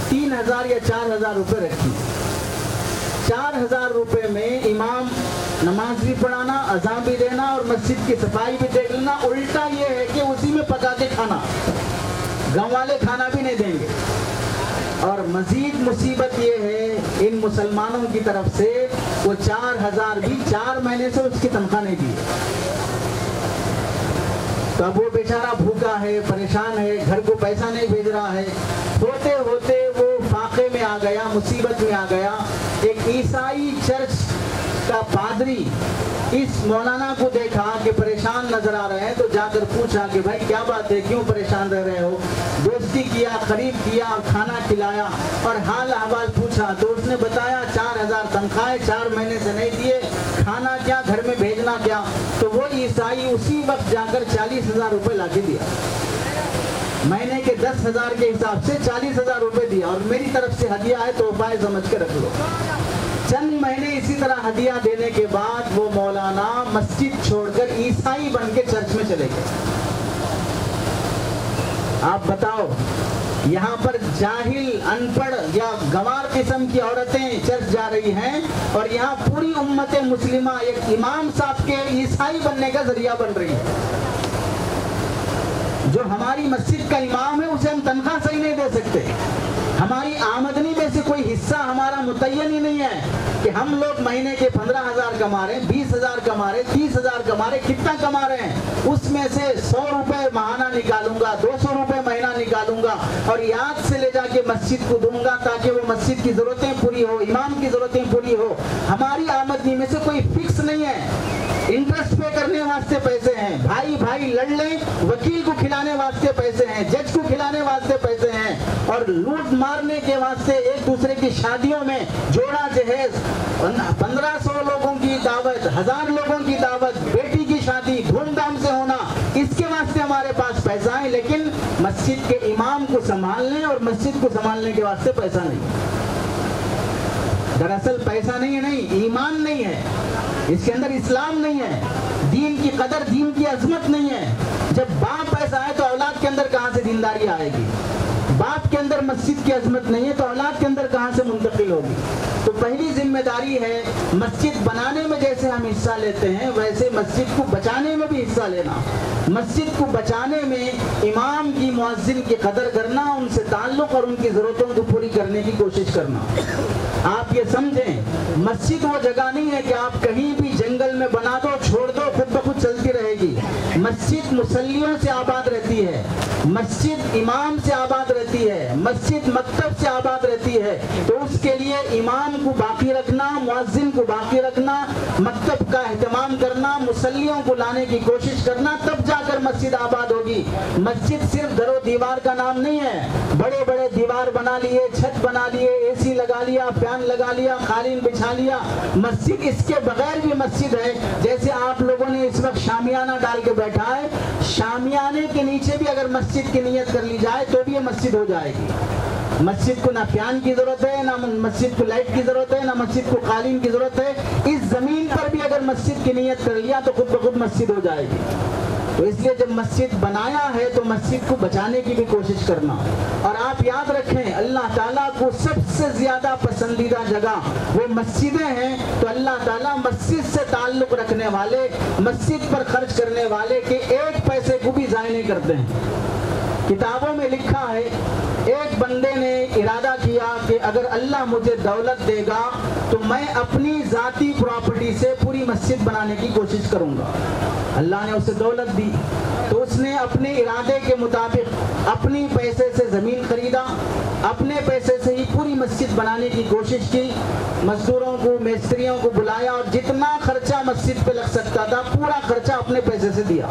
3,000 یا 4,000 روپے رکھی۔ 4,000 روپے میں امام نماز بھی پڑھانا، اذان بھی دینا اور مسجد کی صفائی بھی دیکھ لینا۔ الٹا یہ ہے کہ اسی میں پکا کے کھانا، گاؤں والے کھانا بھی نہیں دیں گے۔ اور مزید مصیبت یہ ہے ان مسلمانوں کی طرف سے، وہ 4,000 بھی 4 مہینے سے اس کی تنخواہ نہیں دی۔ تو اب وہ بیچارہ بھوکا ہے، پریشان ہے، گھر کو پیسہ نہیں بھیج رہا ہے۔ ہوتے ہوتے وہ فاقے میں آ گیا، مصیبت میں آ گیا۔ ایک عیسائی چرچ کا پادری اس مولانا کو دیکھا کہ پریشان نظر آ رہے ہیں، تو جا کر پوچھا کہ بھائی کیا بات ہے، کیوں پریشان رہ رہے ہو؟ دوستی کیا، قریب کیا، کھانا کھلایا اور حال احوال پوچھا۔ تو اس نے بتایا 4,000 تنخواہ 4 مہینے سے نہیں دیے، کھانا کیا، گھر میں بھیجنا کیا۔ تو وہ عیسائی اسی وقت جا کر 40,000 روپے لا کے دیا، مہینے کے 10,000 کے حساب سے 40,000 روپے دیا، اور میری طرف سے ہدیہ ہے تو پائے سمجھ کے رکھ لو۔ چند مہینے اسی طرح ہدیہ دینے کے بعد وہ مولانا مسجد چھوڑ کر عیسائی بن کے چرچ میں چلے گئے۔ آپ بتاؤ، یہاں پر جاہل، ان پڑھ یا گوار قسم کی عورتیں چرچ جا رہی ہیں، اور یہاں پوری امت مسلمہ ایک امام صاحب کے عیسائی بننے کا ذریعہ بن رہی ہے۔ جو ہماری مسجد کا امام ہے اسے ہم تنخواہ صحیح نہیں دے سکتے، ہماری آمدنی میں سے کوئی حصہ ہمارا متعین ہی نہیں ہے کہ ہم لوگ مہینے کے 15,000 کما رہے ہیں، 20,000 کما رہے ہیں، 30,000 کما رہے ہیں، کتنا کما رہے ہیں، اس میں سے 100 روپے ماہانہ نکالوں گا، 200 روپے مہینہ نکالوں گا اور یاد سے لے جا کے مسجد کو دوں گا تاکہ وہ مسجد کی ضرورتیں پوری ہو، امام کی ضرورتیں پوری ہو۔ ہماری آمدنی میں سے کوئی فکس نہیں ہے۔ انٹرسٹ پے کرنے واسطے پیسے ہیں، بھائی بھائی لڑ لیں، وکیل کو کھلانے واسطے پیسے ہیں، جج کو کھلانے واسطے پیسے ہیں، اور لوٹ مارنے کے واسطے ایک دوسرے کی شادیوں میں جوڑا جہیز، 1500 لوگوں کی دعوت، 1000 لوگوں کی دعوت، بیٹی کی شادی دھوم دھام سے ہونا، اس کے واسطے ہمارے پاس پیسہ ہے، لیکن مسجد کے امام کو سنبھالنے اور مسجد کو سنبھالنے کے واسطے پیسہ نہیں۔ دراصل پیسہ نہیں ہے، نہیں ایمان نہیں ہے، اس کے اندر اسلام نہیں ہے، دین کی قدر، دین کی عظمت نہیں ہے۔ جب باپ ایسا ہے تو اولاد کے اندر کہاں سے دینداری آئے گی؟ باپ کے اندر مسجد کی عظمت نہیں ہے تو اولاد کے اندر کہاں سے منتقل ہوگی؟ تو پہلی ذمہ داری ہے مسجد بنانے میں جیسے ہم حصہ لیتے ہیں ویسے مسجد کو بچانے میں بھی حصہ لینا۔ مسجد کو بچانے میں امام کی، مؤذن کی قدر کرنا، ان سے تعلق اور ان کی ضرورتوں کو پوری کرنے کی کوشش کرنا۔ آپ یہ سمجھیں، مسجد وہ جگہ نہیں ہے کہ آپ کہیں بھی جنگل میں بنا دو، چھوڑ دو، خود بخود چلتی رہے گی۔ مسجد مصلیوں سے آباد رہتی ہے، مسجد امام سے آباد رہتی ہے، مسجد مکتب سے آباد رہتی ہے۔ تو اس کے لیے امام کو باقی رکھنا، مؤذن کو باقی رکھنا، مکتب کا اہتمام کرنا، مصلیوں کو لانے کی کوشش کرنا، تب جا کر مسجد آباد ہوگی۔ مسجد صرف در و دیوار کا نام نہیں ہے، بڑے بڑے دیوار بنا لیے، چھت بنا لیے، اے سی لگا لیا، فین لگا لیا، قالین بچھا لیا، مسجد اس کے بغیر بھی مسجد ہے۔ جیسے آپ لوگوں نے اس وقت شامیانہ ڈال کے بیٹھا ہے، شامیانے کے نیچے بھی اگر مسجد کی نیت کر لی جائے تو بھی یہ مسجد ہو جائے گی۔ مسجد کو نہ فین کی ضرورت ہے، نہ مسجد کو لائٹ کی ضرورت ہے، نہ مسجد کو قالین کی ضرورت ہے۔ اس زمین پر بھی اگر مسجد کی نیت کر لیا تو خود بخود مسجد ہو جائے گی۔ تو اس لیے جب مسجد بنایا ہے تو مسجد کو بچانے کی بھی کوشش کرنا۔ اور آپ یاد رکھیں، اللہ تعالیٰ کو سب سے زیادہ پسندیدہ جگہ وہ مسجدیں ہیں، تو اللہ تعالیٰ مسجد سے تعلق رکھنے والے، مسجد پر خرچ کرنے والے کے ایک پیسے کو بھی ضائع نہیں کرتے ہیں۔ کتابوں میں لکھا ہے، ایک بندے نے ارادہ کیا کہ اگر اللہ مجھے دولت دے گا تو میں اپنی ذاتی پراپرٹی سے پوری مسجد بنانے کی کوشش کروں گا۔ اللہ نے اسے دولت دی تو اس نے اپنے ارادے کے مطابق اپنی پیسے سے زمین خریدا، اپنے پیسے سے ہی پوری مسجد بنانے کی کوشش کی، مزدوروں کو، میستریوں کو بلایا اور جتنا خرچہ مسجد پہ لگ سکتا تھا پورا خرچہ اپنے پیسے سے دیا۔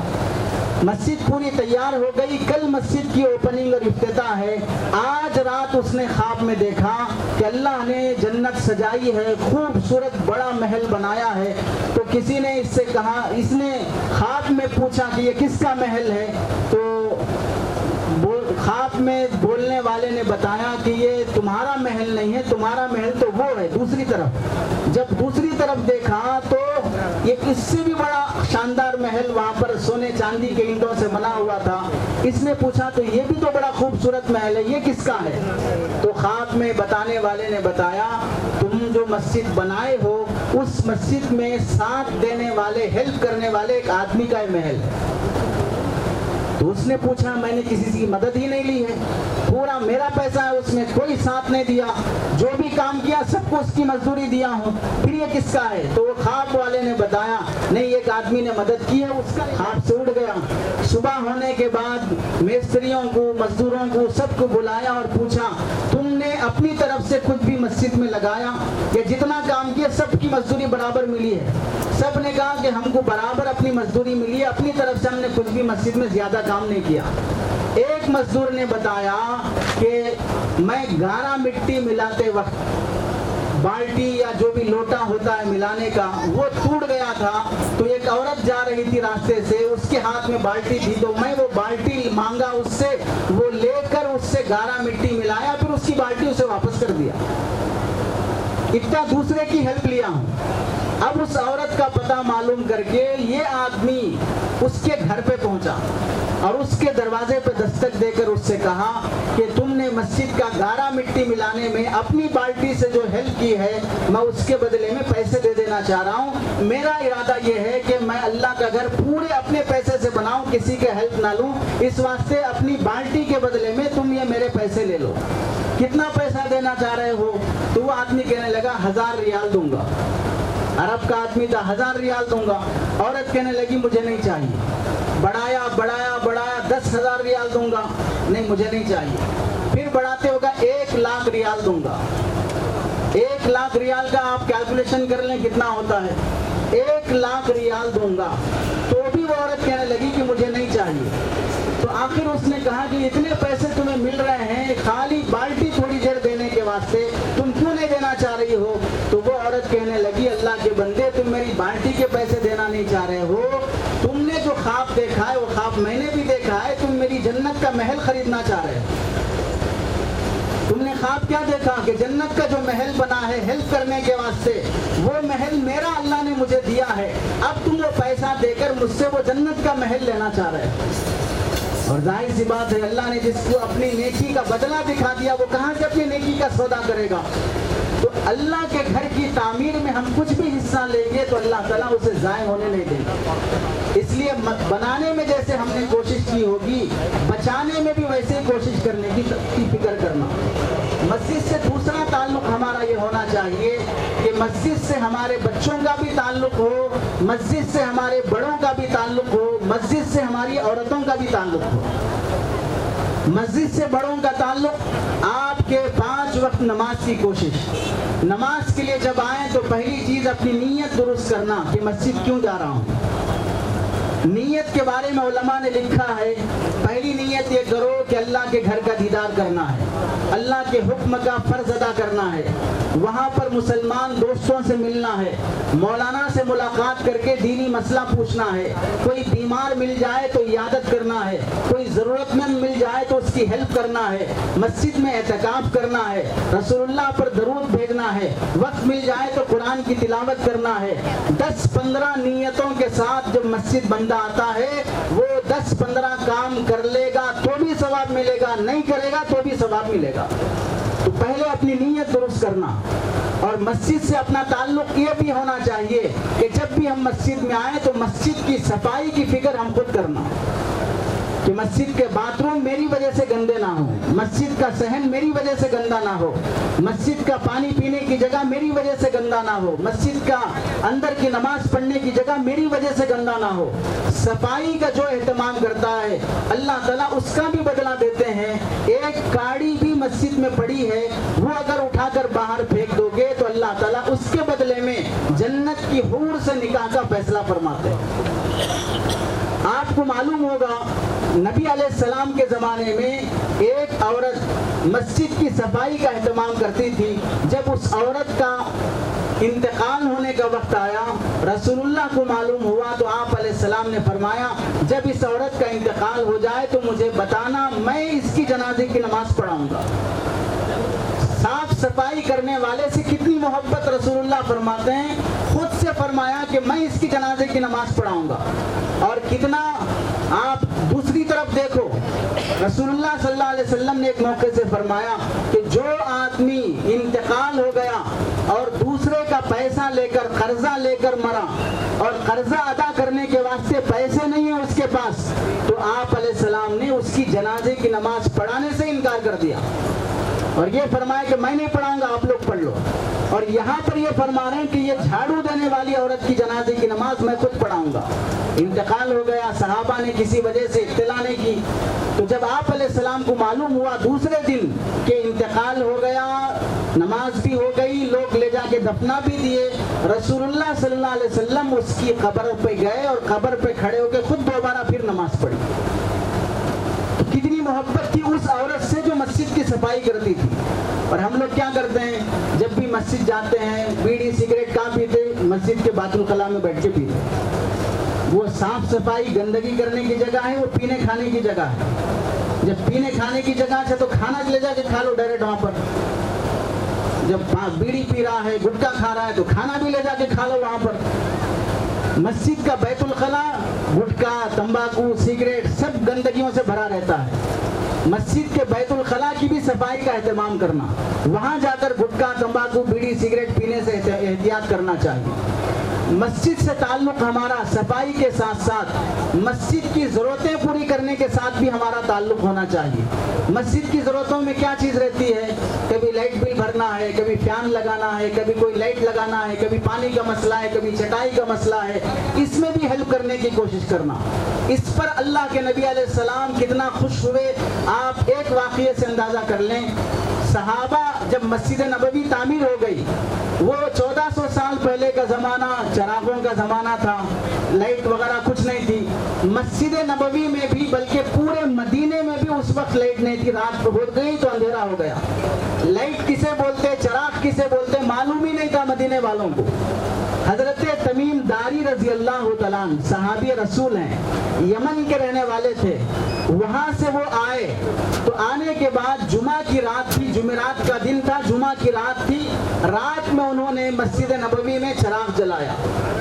مسجد پوری تیار ہو گئی، کل مسجد کی اوپننگ اور افتتاح ہے۔ آج رات اس نے خواب میں دیکھا کہ اللہ نے جنت سجائی ہے، خوبصورت بڑا محل بنایا ہے۔ تو کسی نے اس سے کہا، اس نے خواب میں پوچھا کہ یہ کس کا محل ہے؟ تو خواب میں بولنے والے نے بتایا کہ یہ تمہارا محل نہیں ہے، تمہارا محل تو وہ ہے دوسری طرف۔ جب دوسری طرف دیکھا تو یہ اس سے بھی بڑا شاندار محل وہاں پر سونے چاندی کے اینٹوں سے بنا ہوا تھا۔ اس نے پوچھا تو یہ بھی تو بڑا خوبصورت محل ہے، یہ کس کا ہے؟ تو خواب میں بتانے والے نے بتایا، تم جو مسجد بنائے ہو اس مسجد میں ساتھ دینے والے، ہیلپ کرنے والے ایک آدمی کا محل ہے۔ تو اس نے پوچھا، میں نے کسی کی مدد ہی نہیں لی ہے، پورا میرا پیسہ ہے، اس میں کوئی ساتھ نہیں دیا، جو بھی کام کیا سب کو اس کی مزدوری دیا ہوں، پھر یہ کس کا ہے؟ تو وہ خواب والے نے بتایا، نہیں ایک آدمی نے مدد کی ہے، اس کا خواب سے اڑ گیا۔ صبح ہونے کے بعد میستریوں کو، مزدوروں کو سب کو بلایا اور پوچھا، تم نے اپنی طرف سے کچھ بھی مسجد میں لگایا یا جتنا کام کیا سب کی مزدوری برابر ملی ہے؟ سب نے کہا کہ ہم کو برابر اپنی مزدوری ملی ہے، اپنی طرف سے ہم نے کچھ بھی مسجد میں زیادہ کام نہیں کیا۔ ایک مزدور نے بتایا کہ میں گارا مٹی ملاتے وقت بالٹی یا جو بھی لوٹا ہوتا ہے ملانے کا وہ ٹوٹ گیا تھا، تو ایک عورت جا رہی تھی راستے سے، اس کے ہاتھ میں بالٹی تھی، تو میں وہ بالٹی مانگا اس سے، وہ لے کر اس سے گارا مٹی ملایا، پھر اس کی بالٹی اسے واپس کر دیا۔ اتنا دوسرے کی ہیلپ لیا ہوں۔ اب اس عورت کا پتہ معلوم کر کے یہ آدمی اس کے گھر پہ پہنچا اور اس کے دروازے پہ دستک دے کر اس سے کہا کہ تم نے مسجد کا گارا مٹی ملانے میں اپنی بالٹی سے جو ہیلپ کی ہے میں اس کے بدلے میں پیسے دے دینا چاہ رہا ہوں۔ میرا ارادہ یہ ہے کہ میں اللہ کا گھر پورے اپنے پیسے سے بناؤں کسی کا ہیلپ نہ لوں، اس واسطے اپنی بالٹی کے بدلے میں تم یہ میرے پیسے لے لو۔ کتنا پیسہ دینا چاہ رہے ہو؟ تو وہ آدمی کہنے لگا 1000 ریال دوں گا۔ عرب کا آدمی تھا، 1000 ریال دوں گا۔ عورت کہنے لگی مجھے نہیں چاہیے۔ بڑھایا بڑھایا بڑھایا، 10,000 ریال دوں گا، نہیں مجھے نہیں چاہیے۔ پھر بڑھاتے ہوگا 1,00,000 ریال دوں گا۔ 1,00,000 ریال کا آپ کیلکولیشن کر لیں کتنا ہوتا ہے، 1,00,000 ریال دوں گا۔ تو بھی وہ عورت کہنے لگی کہ مجھے نہیں چاہیے۔ تو آخر اس نے کہا کہ اتنے پیسے تمہیں مل رہے ہیں خالی بالٹی تھوڑی دیر دینے کے واسطے، تم کیوں نہیں دینا چاہ رہی ہو؟ تو وہ عورت کہنے لگی اللہ کے بندے، تم میری بالٹی کے پیسے دینا نہیں چاہ رہے ہو، تم نے جو خواب دیکھا ہے وہ خواب میں نے بھی دیکھا ہے، تم میری جنت کا محل خریدنا چاہ رہے ہو۔ تم نے خواب کیا دیکھا کہ جنت کا جو محل بنا ہے ہیلپ کرنے کے واسطے، وہ محل میرا اللہ نے مجھے دیا ہے، اب تم وہ پیسہ دے کر مجھ سے وہ جنت کا محل لینا چاہ رہے ہو۔ اور ظاہر سی بات ہے اللہ نے جس کو اپنی نیکی کا بدلہ دکھا دیا وہ کہاں سے اپنی نیکی کا سودا کرے گا؟ تو اللہ کے گھر کی تعمیر میں ہم کچھ بھی حصہ لیں گے تو اللہ تعالیٰ اسے ضائع ہونے نہیں دے گا۔ اس لیے بنانے میں جیسے ہم نے کوشش کی ہوگی، بچانے میں بھی ویسے ہی کوشش کرنے کی فکر کرنا۔ مسجد سے دوسرا تعلق ہمارا یہ ہونا چاہیے کہ مسجد سے ہمارے بچوں کا بھی تعلق ہو، مسجد سے ہمارے بڑوں کا بھی تعلق ہو، مسجد سے ہماری عورتوں کا بھی تعلق ہو۔ مسجد سے بڑوں کا تعلق، آپ کے 5 وقت نماز کی کوشش۔ نماز کے لیے جب آئیں تو پہلی چیز اپنی نیت درست کرنا کہ مسجد کیوں جا رہا ہوں۔ نیت کے بارے میں علماء نے لکھا ہے، پہلی نیت یہ کرو کہ اللہ کے گھر کا دیدار کرنا ہے، اللہ کے حکم کا فرض ادا کرنا ہے، وہاں پر مسلمان دوستوں سے ملنا ہے، مولانا سے ملاقات کر کے دینی مسئلہ پوچھنا ہے، کوئی بیمار مل جائے تو عیادت کرنا ہے، کوئی ضرورت مند مل جائے تو اس کی ہیلپ کرنا ہے، مسجد میں اعتکاف کرنا ہے، رسول اللہ پر درود بھیجنا ہے، وقت مل جائے تو قرآن کی تلاوت کرنا ہے۔ 10-15 نیتوں کے ساتھ جب مسجد بندہ آتا ہے وہ 10-15 کام کر لے گا تو بھی ثواب ملے گا، نہیں کرے گا تو بھی ثواب ملے گا۔ تو پہلے اپنی نیت درست کرنا، اور مسجد سے اپنا تعلق یہ بھی ہونا چاہیے کہ جب بھی ہم مسجد میں آئیں تو مسجد کی صفائی کی فکر ہم خود کرنا، کہ مسجد کے باتھ روم میری وجہ سے گندے نہ ہوں، مسجد کا صحن میری وجہ سے گندا نہ ہو، مسجد کا پانی پینے کی جگہ میری وجہ سے گندا نہ ہو، مسجد کا اندر کی نماز پڑھنے کی جگہ میری وجہ سے گندا نہ ہو۔ صفائی کا جو اہتمام کرتا ہے اللہ تعالیٰ اس کا بھی بدلہ دیتے ہیں۔ ایک کاڑی بھی مسجد میں پڑی ہے، وہ اگر اٹھا کر باہر پھینک دو گے تو اللہ تعالیٰ اس کے بدلے میں جنت کی حور سے نکاح کا فیصلہ فرماتے ہیں۔ آپ کو معلوم ہوگا نبی علیہ السلام کے زمانے میں ایک عورت مسجد کی صفائی کا اہتمام کرتی تھی۔ جب اس عورت کا انتقال ہونے کا وقت آیا، رسول اللہ کو معلوم ہوا تو آپ علیہ السلام نے فرمایا جب اس عورت کا انتقال ہو جائے تو مجھے بتانا، میں اس کی جنازے کی نماز پڑھاؤں گا۔ صاف صفائی کرنے والے سے کتنی محبت رسول اللہ فرماتے ہیں، خود سے فرمایا کہ میں اس کی جنازے کی نماز پڑھاؤں گا۔ اور کتنا آپ دوسری طرف دیکھو، رسول اللہ صلی اللہ علیہ وسلم نے ایک موقع سے فرمایا کہ جو آدمی انتقال ہو گیا اور دوسرے کا پیسہ لے کر قرضہ لے کر مرا اور قرضہ ادا کرنے کے واسطے پیسے نہیں ہیں اس کے پاس، تو آپ علیہ السلام نے اس کی جنازے کی نماز پڑھانے سے انکار کر دیا اور یہ فرمایا کہ میں نہیں پڑھاؤں گا، آپ لوگ پڑھ لو۔ اور یہاں پر یہ فرما رہے ہیں کہ یہ جھاڑو دینے والی عورت کی جنازے کی نماز میں خود پڑھاؤں گا۔ انتقال ہو گیا، صحابہ نے کسی وجہ سے اطلاع نہیں کی، تو جب آپ علیہ السلام کو معلوم ہوا دوسرے دن کہ انتقال ہو گیا، نماز بھی ہو گئی، لوگ لے جا کے دفنا بھی دیے، رسول اللہ صلی اللہ علیہ وسلم اس کی قبر پہ گئے اور قبر پہ کھڑے ہو کے خود دوبارہ پھر نماز پڑھی۔ کتنی محبت تھی اس عورت سے جو مسجد کی صفائی کرتی تھی۔ اور ہم لوگ کیا کرتے ہیں، جب بھی مسجد جاتے ہیں بیڑی سگریٹ کہاں پیتے؟ مسجد کے بیت الخلاء میں بیٹھ کے پیتے۔ وہ صاف صفائی گندگی کرنے کی جگہ ہے، وہ پینے کھانے کی جگہ ہے۔ جب پینے کھانے کی جگہ ہے تو کھانا لے جا کے کھا لو ڈائریکٹ وہاں پر۔ جب بیڑی پی رہا ہے، گٹکا کھا رہا ہے تو کھانا بھی لے جا کے کھا لو وہاں پر۔ مسجد کا بیت الخلاء گٹکا، تمباکو، سگریٹ سب گندگیوں سے بھرا رہتا ہے۔ مسجد کے بیت الخلاء کی بھی صفائی کا اہتمام کرنا، وہاں جا کر گٹکا، تمباکو، بیڑی، سگریٹ پینے سے احتیاط کرنا چاہیے۔ مسجد سے تعلق ہمارا صفائی کے ساتھ ساتھ مسجد کی ضرورتیں پوری کرنے کے ساتھ بھی ہمارا تعلق ہونا چاہیے. مسجد کی ضرورتوں میں کیا چیز رہتی ہے؟ کبھی لائٹ بل بھرنا ہے, کبھی فین لگانا ہے, کبھی کوئی لائٹ لگانا ہے, کبھی پانی کا مسئلہ ہے, کبھی چٹائی کا مسئلہ ہے. اس میں بھی ہیلپ کرنے کی کوشش کرنا. اس پر اللہ کے نبی علیہ السلام کتنا خوش ہوئے, آپ ایک واقعے سے اندازہ کر لیں. صحابہ جب مسجد نبوی تعمیر ہو گئی, وہ 1400 سال پہلے کا زمانہ چراغوں کا زمانہ تھا, لائٹ وغیرہ کچھ نہیں تھی. مسجد نبوی میں بھی بلکہ پورے مدینے میں بھی اس وقت لائٹ نہیں تھی. رات ہو گئی تو اندھیرا ہو گیا. لائٹ کسے بولتے, چراغ کسے بولتے, معلوم ہی نہیں تھا مدینے والوں کو. حضرت تمیم داری رضی اللہ تعالیٰ عنہ صحابی رسول ہیں, یمن کے رہنے والے تھے. وہاں سے وہ آئے تو آنے کے بعد جمعہ کی رات تھی, جمعرات کا دن تھا, جمعہ کی رات تھی. رات میں انہوں نے مسجد نبوی میں چراغ جلایا.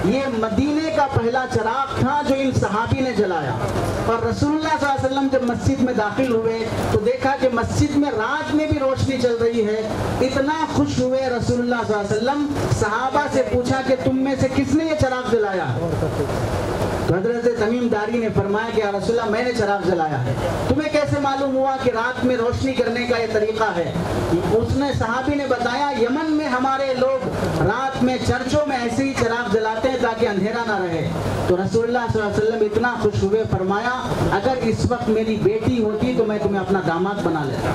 یہ مدینے کا پہلا چراغ تھا جو ان صحابی نے جلایا. اور رسول اللہ صلی اللہ علیہ وسلم جب مسجد میں داخل ہوئے تو دیکھا کہ مسجد میں رات میں بھی روشنی چل رہی ہے. اتنا خوش ہوئے رسول اللہ صلی اللہ علیہ وسلم, صحابہ سے پوچھا کہ تم میں سے کس نے یہ چراغ جلایا؟ تو حضرت تمیم داری نے فرمایا کہ یا رسول اللہ میں نے چراغ جلایا ہے. تمہیں کیسے معلوم ہوا کہ رات میں روشنی کرنے کا یہ طریقہ ہے؟ اس نے صحابی نے بتایا یمن میں ہمارے لوگ رات میں چرچوں میں ایسے ہی چراغ جلاتے ہیں تاکہ اندھیرا نہ رہے. تو رسول اللہ صلی اللہ علیہ وسلم اتنا خوش ہوئے, فرمایا اگر اس وقت میری بیٹی ہوتی تو میں تمہیں اپنا داماد بنا لیتا.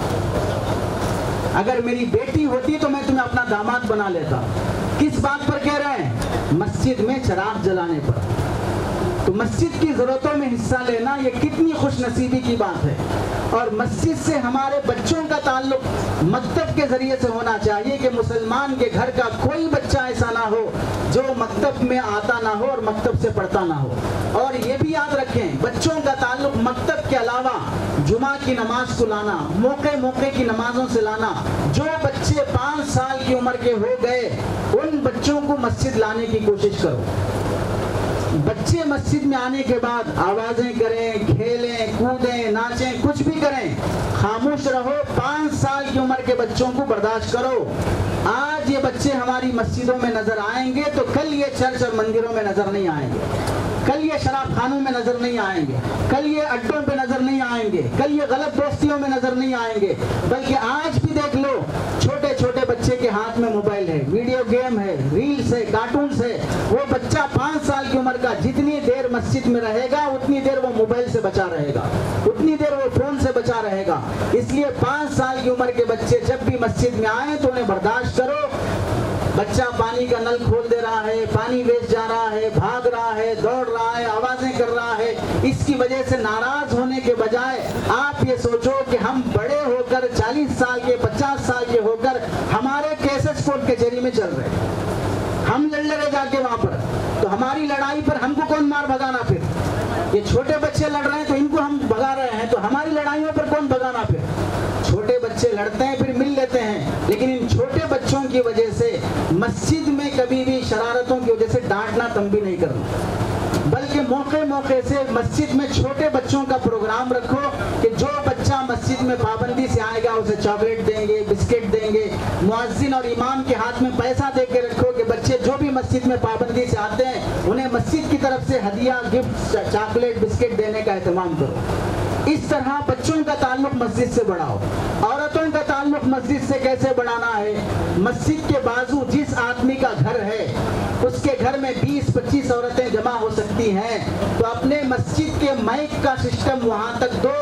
اگر میری بیٹی ہوتی تو میں تمہیں اپنا داماد بنا لیتا. کس بات پر کہہ رہے ہیں؟ مسجد میں چراغ جلانے پر. تو مسجد کی ضرورتوں میں حصہ لینا یہ کتنی خوش نصیبی کی بات ہے. اور مسجد سے ہمارے بچوں کا تعلق مکتب کے ذریعے سے ہونا چاہیے کہ مسلمان کے گھر کا کوئی بچہ ایسا نہ ہو جو مکتب میں آتا نہ ہو اور مکتب سے پڑھتا نہ ہو. اور یہ بھی یاد رکھیں بچوں کا تعلق مکتب کے علاوہ جمعہ کی نماز کو لانا, موقع موقع کی نمازوں سے لانا. جو بچے 5 سال کی عمر کے ہو گئے ان بچوں کو مسجد لانے کی کوشش کرو. بچے مسجد میں آنے کے بعد آوازیں کریں, کھیلیں, کودیں, ناچیں, کچھ بھی کریں, خاموش رہو. 5 سال کی عمر کے بچوں کو برداشت کرو. آج یہ بچے ہماری مسجدوں میں نظر آئیں گے تو کل یہ چرچ اور مندروں میں نظر نہیں آئیں گے, کل یہ شراب خانوں میں نظر نہیں آئیں گے, کل یہ اڈوں پہ نظر نہیں آئیں گے, کل یہ غلط دوستیوں میں نظر نہیں آئیں گے. بلکہ آج بھی دیکھ لو چھوٹے چھوٹے بچے کے ہاتھ میں موبائل ہے, ویڈیو گیم ہے, ریلز ہے, کارٹونز ہے. وہ بچہ 5 سال کی عمر کا جتنی دیر مسجد میں رہے گا اتنی دیر وہ موبائل سے بچا رہے گا, اتنی دیر وہ فون سے بچا رہے گا. اس لیے 5 سال کی عمر کے بچے جب بھی مسجد میں آئیں تو انہیں برداشت کرو. بچہ پانی کا نل کھول دے رہا ہے, پانی ویسٹ جا رہا ہے, بھاگ رہا ہے, دوڑ رہا ہے, آوازیں کر رہا ہے, اس کی وجہ سے ناراض ہونے کے بجائے آپ یہ سوچو کہ ہم بڑے ہو کر 40 سال کے 50 سال کے ہو کر ہمارے کیسز کورٹ کچہری میں چل رہے ہیں, ہم لڑ رہے جا کے وہاں پر. تو ہماری لڑائی پر ہم کو کون مار بھگانا؟ پھر یہ چھوٹے بچے لڑ رہے ہیں تو ان کو ہم بھگا رہے ہیں, تو ہماری لڑائیوں پر کون بھگانا؟ پھر چھوٹے بچے لڑتے ہیں پھر مل لیتے ہیں, لیکن ان چھوٹے بچوں کی وجہ سے مسجد میں کبھی بھی شرارتوں کی وجہ سے ڈانٹنا تنبیہ نہیں کرنا, بلکہ موقع موقع سے مسجد میں چھوٹے بچوں کا پروگرام رکھو کہ جو بچہ مسجد میں پابندی سے آئے گا اسے چاکلیٹ دیں گے, بسکٹ دیں گے. مؤذن اور امام کے ہاتھ میں پیسہ دے کے رکھو کہ بچے جو بھی مسجد میں پابندی سے آتے ہیں انہیں مسجد کی طرف سے ہدیہ, گفٹ, چاکلیٹ, بسکٹ دینے کا اہتمام کرو. اس طرح بچوں کا تعلق مسجد سے بڑھاؤ. عورتوں کا تعلق مسجد سے کیسے بڑھانا ہے؟ مسجد کے بازو جس آدمی کا گھر ہے اس کے گھر میں 20-25 عورتیں جمع ہو سکتی ہیں, تو اپنے مسجد کے مائک کا سسٹم وہاں تک دو.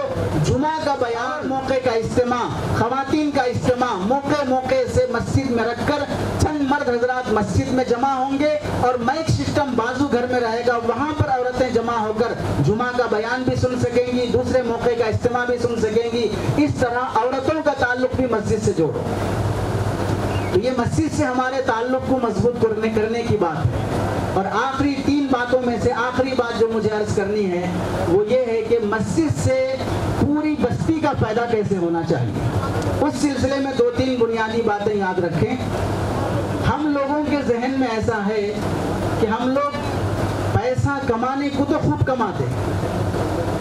جمعہ کا بیان, موقع کا اجتماع, خواتین کا اجتماع موقع موقع سے مسجد میں رکھ کر چند مرد حضرات مسجد میں جمع ہوں گے اور مائک سسٹم بازو گھر میں رہے گا. وہاں پر عورتیں جمع ہو کر جمعہ کا بیان بھی سن سکیں گی, دوسرے موقع کا اجتماع بھی سن سکیں گی. اس طرح عورتوں کا تعلق بھی مسجد سے جوڑو. تو یہ مسجد سے ہمارے تعلق کو مضبوط کرنے کی بات ہے. اور آخری 3 باتوں میں سے آخری بات جو مجھے عرض کرنی ہے وہ یہ ہے کہ مسجد سے پوری بستی کا فائدہ کیسے ہونا چاہیے. اس سلسلے میں 2-3 بنیادی باتیں یاد رکھیں. ہم لوگوں کے ذہن میں ایسا ہے کہ ہم لوگ پیسہ کمانے کو تو خوب کماتے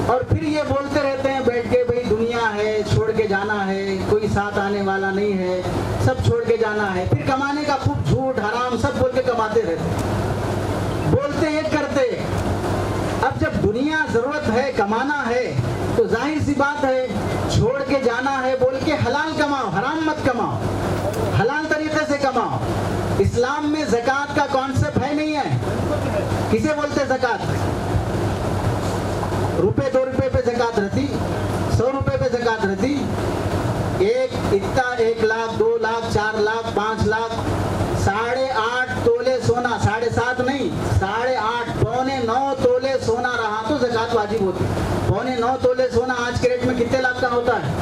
اور پھر یہ بولتے رہتے ہیں بیٹھ کے بھئی دنیا ہے, چھوڑ کے جانا ہے, کوئی ساتھ آنے والا نہیں ہے, سب چھوڑ کے جانا ہے. پھر کمانے کا خوب جھوٹ حرام سب بول کے کماتے رہتے ہیں. کرتے ایک کرتے. اب جب دنیا ضرورت ہے, کمانا ہے, تو ظاہر سی بات ہے چھوڑ کے جانا ہے بول کے حلال کماؤ, حرام مت کماؤ, حلال طریقے سے کماؤ. اسلام میں زکوٰۃ کا کانسیپٹ ہے نہیں ہے. کسے بولتے زکوٰۃ؟ روپے 2 روپے پہ زکوٰۃ رہتی, 100 روپے پہ زکوٰۃ رہتی. ایک اتنا 1 لاکھ 2 لاکھ 4 لاکھ 5 لاکھ 8.5 تولے سونا, 7.5 نہیں 8.5 9.25 تولے سونا رہا تو زکوٰۃ واجب ہوتی. 9.25 تولے سونا آج کے ریٹ میں کتنے لاکھ کا ہوتا ہے؟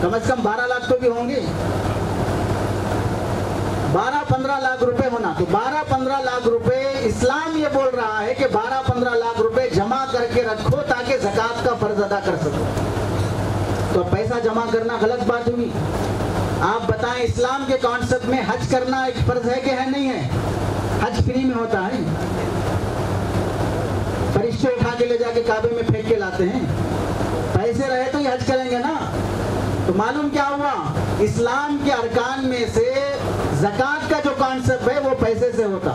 کم از کم 12 لاکھ تو بھی ہوں گے. 12-15 لاکھ روپے ہونا. تو 12-15 لاکھ روپے اسلام یہ بول رہا ہے کہ 12-15 لاکھ روپے جمع کر کے رکھو تاکہ زکوٰۃ کا فرض ادا کر سکو. تو پیسہ جمع کرنا غلط بات ہوئی. آپ بتائیں اسلام کے کانسیپٹ میں حج کرنا ایک فرض ہے کہ ہے نہیں ہے؟ حج فری میں ہوتا ہے. فرشتے اٹھا کے لے جا کے کعبے میں پھینک کے لاتے ہیں. پیسے رہے تو یہ حج کریں گے نا. تو معلوم کیا ہوا, اسلام کے ارکان میں سے زکوٰۃ کا جو کانسیپٹ ہے وہ پیسے سے ہوتا,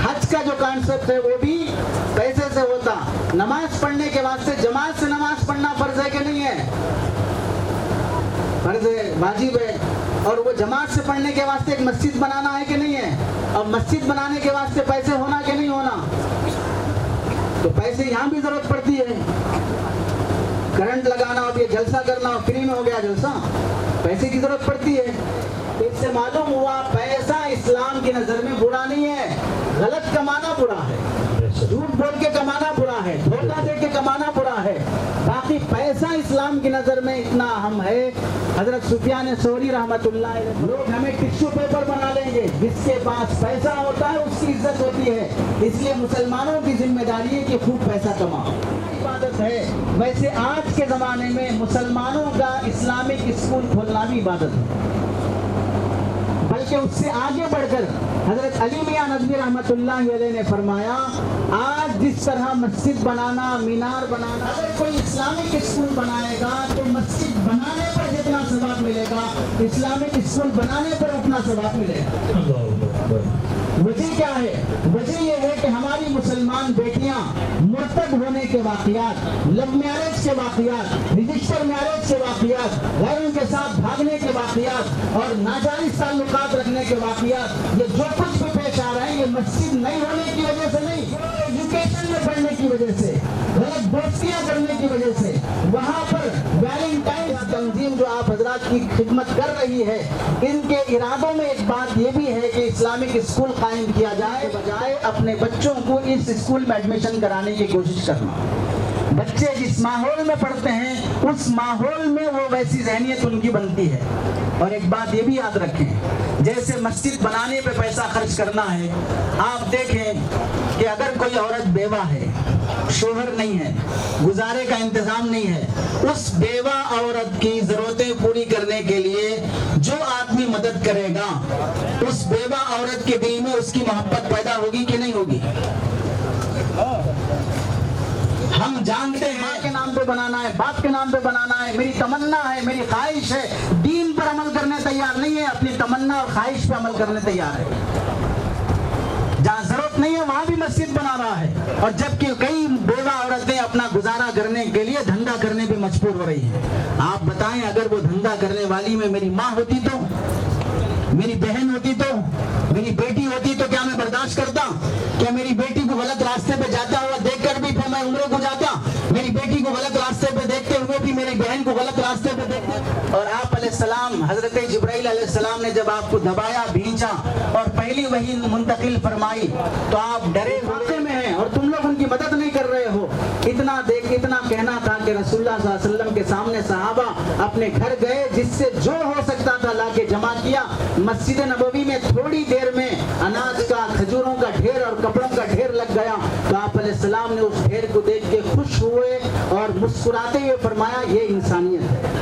حج کا جو کانسیپٹ ہے وہ بھی پیسے سے ہوتا. نماز پڑھنے کے واسطے جماعت سے نماز پڑھنا فرض ہے کہ نہیں ہے؟ فرض ہے, واجب ہے. اور وہ جماعت سے پڑھنے کے واسطے ایک مسجد بنانا ہے کہ نہیں ہے؟ اور مسجد بنانے کے واسطے پیسے ہونا کہ نہیں ہونا؟ تو پیسے یہاں بھی ضرورت پڑتی ہے. کرنٹ لگانا اور یہ جلسہ کرنا فری میں ہو گیا جلسہ, پیسے کی ضرورت پڑتی ہے. تو اس سے معلوم ہوا پیسہ اسلام کی نظر میں برا نہیں ہے. غلط کمانا برا ہے, جھوٹ بول کے کمانا برا ہے, دھوکہ دے کے کمانا برا ہے. باقی پیسہ اسلام کی نظر میں اتنا اہم ہے. حضرت سفیان ثوری رحمۃ اللہ علیہ, لوگ ہمیں ٹشو پیپر بنا لیں گے. جس کے پاس پیسہ ہوتا ہے اس کی عزت ہوتی ہے. اس لیے مسلمانوں کی ذمہ داری ہے کہ خوب پیسہ کماؤ. عبادت ہے. ویسے آج کے زمانے میں مسلمانوں کا اسلامک اسکول کھولنا بھی عبادت ہے. بلکہ اس سے آگے بڑھ کر حضرت علی میاں ندوی رحمۃ اللہ علیہ نے فرمایا, آج جس طرح مسجد بنانا, مینار بنانا, اگر کوئی اسلامک اسکول بنائے گا تو مسجد بنانے پر جتنا ثواب ملے گا اسلامک اسکول بنانے پر اتنا ثواب ملے گا. وجہ کیا ہے؟ وجہ یہ ہے کہ ہماری مسلمان بیٹیاں مرتد ہونے کے واقعات, لو میرج کے واقعات, رجسٹر میرج کے واقعات, غیروں کے ساتھ بھاگنے کے واقعات اور ناجائز تعلقات رکھنے کے واقعات, یہ جو کچھ بھی پیش آ رہے ہیں یہ مسجد نہیں ہونے کی وجہ سے نہیں, ایجوکیشن میں پڑھنے کی وجہ سے, غلط دوستیاں کرنے کی وجہ سے. وہاں پر ویلنٹائن تنظیم جو آپ حضرات کی خدمت کر رہی ہے, ان کے ارادوں میں ایک بات یہ بھی ہے کہ اسلامک اسکول قائم کیا جائے, بجائے اپنے بچوں کو اس اسکول میں ایڈمیشن کرانے کی کوشش کرنا. بچے جس ماحول میں پڑھتے ہیں اس ماحول میں وہ ویسی ذہنیت ان کی بنتی ہے. اور ایک بات یہ بھی یاد رکھیں, جیسے مسجد بنانے پہ پیسہ خرچ کرنا ہے, آپ دیکھیں کہ اگر کوئی عورت بیوہ ہے, شوہر نہیں ہے, گزارے کا انتظام نہیں ہے, اس بیوہ عورت کی ضرورتیں پوری کرنے کے لیے جو آدمی مدد کرے گا, اس بیوہ عورت کے دل میں اس کی محبت پیدا ہوگی کہ نہیں ہوگی؟ ہم جانتے ہیں ماں کے نام پہ بنانا ہے, باپ کے نام پہ بنانا ہے, میری تمنا ہے, میری خواہش ہے, دین پر عمل کرنے تیار نہیں ہے, اپنی تمنا اور خواہش پہ عمل کرنے تیار ہے. جہاں ضرورت نہیں ہے وہاں بھی مسجد بنا رہا ہے, اور جبکہ کئی بیوہ عورتیں اپنا گزارا کرنے کے لیے دھندا کرنے پہ مجبور ہو رہی ہیں. آپ بتائیں اگر وہ دھندا کرنے والی میں میری ماں ہوتی تو, میری بہن ہوتی تو, میری بیٹی ہوتی تو کیا میں برداشت کرتا؟ کیا میری بیٹی کو غلط راستے پہ جاتا ہوا دیکھ کر بھی پھر میں عمرے کو جاتا؟ میری بیٹی کو غلط راستے پہ دیکھتے ہوئے بھی میری بہن کو غلط راستے پہ دیکھتے. اور آپ علیہ السلام, حضرت جبرائیل علیہ السلام نے جب آپ کو دبایا, بھینچا اور پہلی وحی منتقل فرمائی تو آپ ڈرے واقع میں ہیں اور تم لوگ ان کی مدد نہیں کر رہے ہو. اتنا کہنا تھا کہ رسول اللہ صلی اللہ علیہ وسلم کے سامنے صحابہ اپنے گھر گئے, جس سے جو ہو سکتا تھا لا کے جمع کیا. مسجد نبوی میں تھوڑی دیر میں اناج کا, کھجوروں کا ڈھیر اور کپڑوں کا ڈھیر لگ گیا. تو آپ علیہ السلام نے اس ڈھیر کو دیکھ کے خوش ہوئے اور مسکراتے ہوئے فرمایا یہ انسانیت ہے,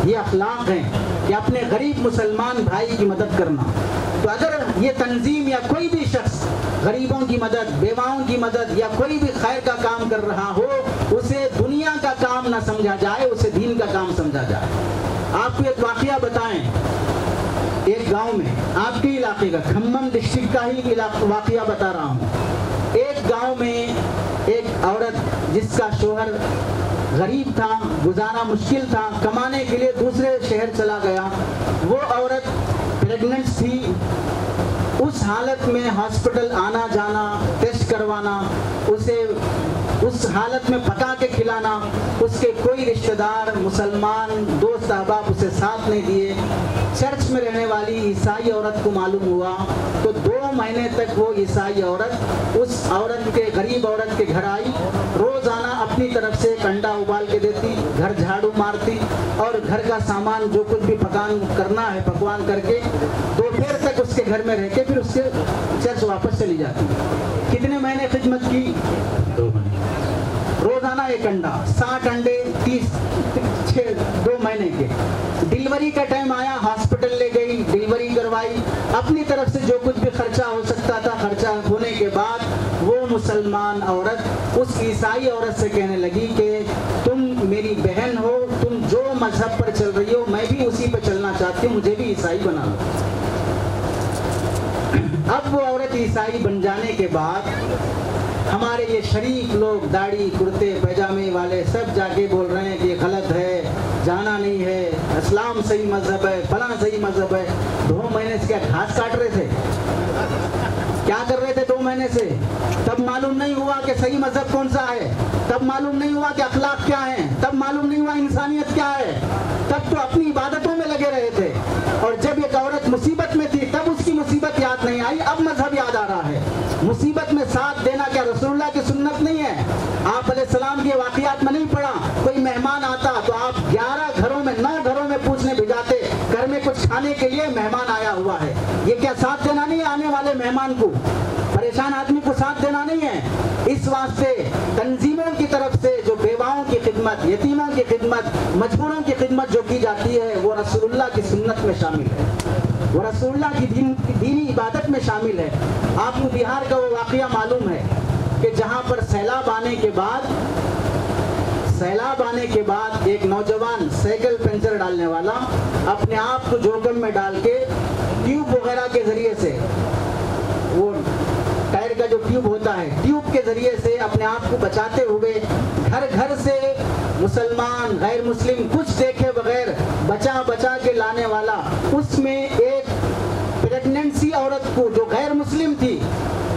یہ اخلاق ہے کہ اپنے غریب مسلمان بھائی کی مدد کرنا. تو اگر یہ تنظیم یا کوئی بھی شخص غریبوں کی مدد, بیواؤں کی مدد یا کوئی بھی خیر کا کام کر رہا ہو, اسے دنیا کا کام نہ سمجھا جائے, اسے دین کا کام سمجھا جائے. آپ کو ایک واقعہ بتائیں, ایک گاؤں میں, آپ کے علاقے کا, کھمم ڈسٹرکٹ کا ہی واقعہ بتا رہا ہوں. ایک ایک گاؤں میں ایک عورت جس کا شوہر غریب تھا، گزارا مشکل تھا، کمانے کے لیے دوسرے شہر چلا گیا. وہ عورت پریگننٹ تھی. اس حالت میں ہاسپٹل آنا جانا، ٹیسٹ کروانا، اسے اس حالت میں پکا کے کھلانا، اس کے کوئی رشتہ دار مسلمان دوست احباب اسے ساتھ نہیں دیے. چرچ میں رہنے والی عیسائی عورت کو معلوم ہوا تو 2 مہینے تک وہ عیسائی عورت اس عورت کے غریب عورت کے گھر آئی. روزانہ اپنی طرف سے انڈا ابال کے دیتی، گھر جھاڑو مارتی اور گھر کا سامان جو کچھ بھی کرنا ہے پکوان کر کے دوپہر تک اس کے گھر میں رہ کے پھر اس کے چرچ واپس چلی جاتی. کتنے مہینے خدمت کی؟ 2 مہینے. روزانہ 1 انڈا، 60 انڈے 2 مہینے کے. ڈیلیوری کا ٹائم آیا، ہاسپٹل لے گئی، ڈیلیوری کروائی، اپنی طرف سے جو کچھ بھی خرچہ ہو سکتا تھا خرچہ ہونے کے بعد وہ مسلمان عورت اس عیسائی عورت سے کہنے لگی کہ تم میری بہن ہو، تم جو مذہب پر چل رہی ہو میں بھی اسی پہ چلنا چاہتی ہوں، مجھے بھی عیسائی بنا لو. اب وہ عورت عیسائی بن جانے کے بعد ہمارے یہ شریف لوگ داڑھی کرتے پیجامے والے سب جا کے بول رہے ہیں کہ یہ غلط ہے، جانا نہیں ہے، اسلام صحیح مذہب ہے، فلاں صحیح مذہب ہے. 2 مہینے سے کیا گھاس کاٹ رہے تھے؟ کیا کر رہے تھے 2 مہینے سے؟ تب معلوم نہیں ہوا کہ صحیح مذہب کون سا ہے، تب معلوم نہیں ہوا کہ اخلاق کیا ہیں، تب معلوم نہیں ہوا انسانیت کیا ہے. تب تو اپنی عبادتوں میں لگے رہے تھے. اور جب ایک عورت مصیبت میں تھی تب اس کی مصیبت یاد نہیں آئی، اب مذہب یاد آ رہا ہے. مصیبت میں ساتھ دینا کیا رسول اللہ کی سنت نہیں ہے؟ آپ علیہ السلام کے واقعات میں نہیں پڑھا؟ کوئی مہمان آتا تو آپ 11 گھروں میں 9 گھروں میں پوچھنے بھیجاتے گھر میں کچھ کھانے کے لیے مہمان آیا ہوا ہے. یہ کیا ساتھ دینا نہیں ہے؟ آنے والے مہمان کو، پریشان آدمی کو ساتھ دینا نہیں ہے. اس واسطے تنظیموں کی طرف سے جو بیواؤں کی خدمت، یتیموں کی خدمت، مجبوروں کی خدمت جو کی جاتی ہے وہ رسول اللہ کی سنت میں شامل ہے، وہ رسول اللہ کی دینی عبادت میں شامل ہے. آپ کو بہار کا وہ واقعہ معلوم ہے کہ جہاں پر سیلاب آنے کے بعد ایک نوجوان سائیکل پنچر ڈالنے والا اپنے آپ کو جوخم میں ڈال کے ٹیوب وغیرہ کے ذریعے سے، وہ ٹائر کا جو ٹیوب ہوتا ہے ٹیوب کے ذریعے سے اپنے آپ کو بچاتے ہوئے گھر گھر سے مسلمان غیر مسلم کچھ دیکھے بغیر بچا کے لانے والا، اس میں ایک پریگننسی عورت کو جو غیر مسلم تھی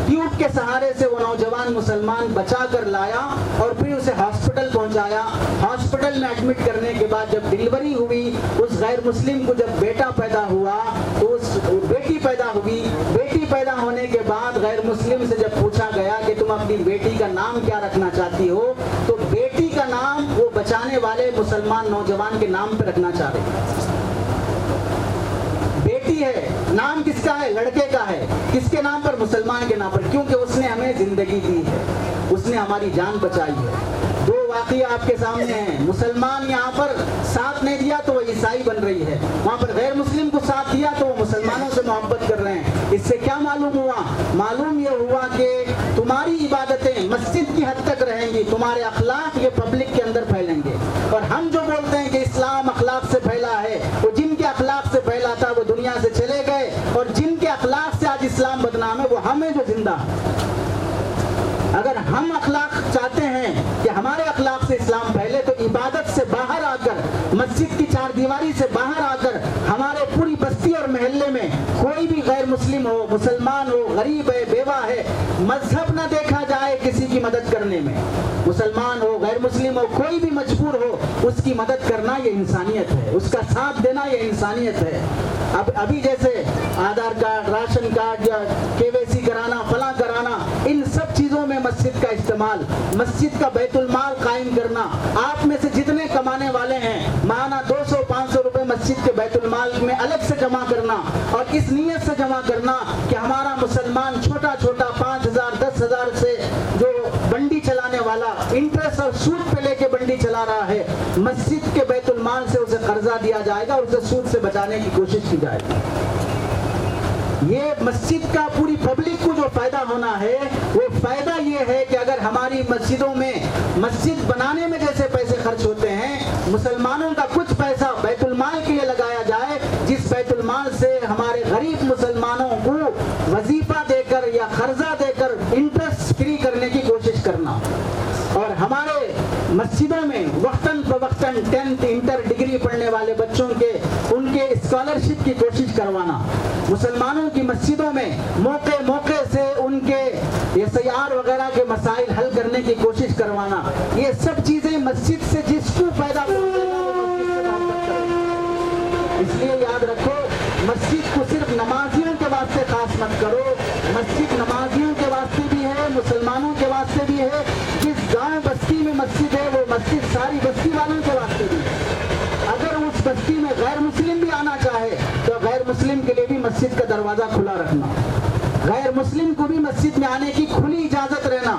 ٹیوب کے سہارے سے وہ نوجوان مسلمان بچا کر لایا اور پھر اسے ہاسپٹل پہنچایا. ہاسپٹل میں ایڈمٹ کرنے کے بعد جب ڈیلیوری ہوئی اس غیر مسلم کو جب بیٹا پیدا ہوا تو اس بیٹی پیدا ہوئی. بیٹی پیدا ہونے کے بعد غیر مسلم سے جب پوچھا گیا کہ تم اپنی بیٹی کا نام کیا رکھنا چاہتی ہو تو بیٹی کا نام وہ بچانے والے مسلمان نوجوان کے نام پہ رکھنا چاہ رہے. بیٹی ہے، نام کس کا ہے؟ لڑکے کا ہے. کس کے نام پر؟ مسلمان کے نام پر، کیونکہ اس نے ہمیں زندگی دی ہے، اس نے ہماری جان بچائی ہے. 2 واقعہ آپ کے سامنے ہیں. مسلمان یہاں پر ساتھ نہیں دیا تو وہ عیسائی بن رہی ہے، وہاں پر غیر مسلم کو ساتھ دیا تو وہ مسلمانوں سے محبت کر رہے ہیں. اس سے کیا معلوم ہوا؟ معلوم یہ ہوا کہ تمہاری عبادتیں مسجد کی حد تک رہیں گی، تمہارے اخلاق یہ پبلک کے اندر پھیلیں گے. اور ہم جو بولتے ہیں کہ اسلام اخلاق سے پھیلا ہے، وہ جن کے اخلاق سے پھیلا تھا وہ دنیا سے چلے گئے، اور جن کے اخلاق سے آج اسلام بدنام ہے وہ ہمیں جو زندہ. اگر ہم اخلاق چاہتے ہیں کہ ہمارے اخلاق سے اسلام پھیلے تو عبادت سے باہر آ کر، مسجد کی 4 دیواری سے باہر آ کر ہمارے پوری بستی اور محلے میں کوئی بھی غیر مسلم ہو، مسلمان ہو، غریب ہے، بیوہ ہے، مذہب نہ دیکھا جائے کسی کی مدد کرنے میں. مسلمان ہو، غیر مسلم ہو، کوئی بھی مجبور ہو، اس کی مدد کرنا یہ انسانیت ہے، اس کا ساتھ دینا یہ انسانیت ہے. ابھی جیسے آدھار کارڈ، راشن کارڈ یا KYC کرانا، فلاں کرانا، ان سب چیزوں میں مسجد کا استعمال، مسجد کا بیت المال قائم کرنا. آپ میں سے جتنے کمانے والے ہیں ماہانہ 200-500 روپے مسجد کے بیت المال میں الگ سے جمع کرنا، اور اس نیت سے جمع کرنا کہ ہمارا مسلمان چھوٹا 5,000 10,000 سے جو بنڈی چلانے والا انٹرسٹ اور سود پہ لے کے بنڈی چلا رہا ہے، مسجد کے بیت المال سے اسے قرضہ دیا جائے گا اور اسے سود سے بچانے کی کوشش کی جائے گی. یہ مسجد کا پوری پبلک کو جو فائدہ ہونا ہے وہ فائدہ یہ ہے کہ اگر ہماری مسجدوں میں مسجد بنانے میں جیسے پیسے خرچ ہوتے ہیں، مسلمانوں کا کچھ پیسہ بیت المال کے لیے لگایا جائے، جس بیت المال سے ہمارے غریب مسلمانوں کو وظیفہ دے کر یا قرضہ دے کر انٹرسٹ فری کرنے گریجویشن 10th انٹر ڈگری پڑھنے والے بچوں کے ان کے اسکالرشپ کی کوشش کروانا، مسلمانوں کی مسجدوں میں موقع موقع سے ان کے SIR وغیرہ کے مسائل حل کرنے کی کوشش کروانا، یہ سب چیزیں مسجد سے جس کو پیدا پہنچے گا وہ مسجد سے محبت کرے گا۔ اس لیے یاد رکھو، مسجد کو صرف نمازیوں کے واسطے خاص مت کرو، مسجد نمازیوں کے واسطے بھی ہے، مسلمانوں کے واسطے بھی ہے۔ جس گاؤں بستی میں مسجد ہے وہ مسجد ساری بستی والوں کے واسطے بھی ہے۔ اگر اس بستی میں غیر مسلم بھی آنا چاہے تو غیر مسلم کے لیے بھی مسجد کا دروازہ کھلا رکھنا، غیر مسلم کو بھی مسجد میں آنے کی کھلی اجازت رہنا،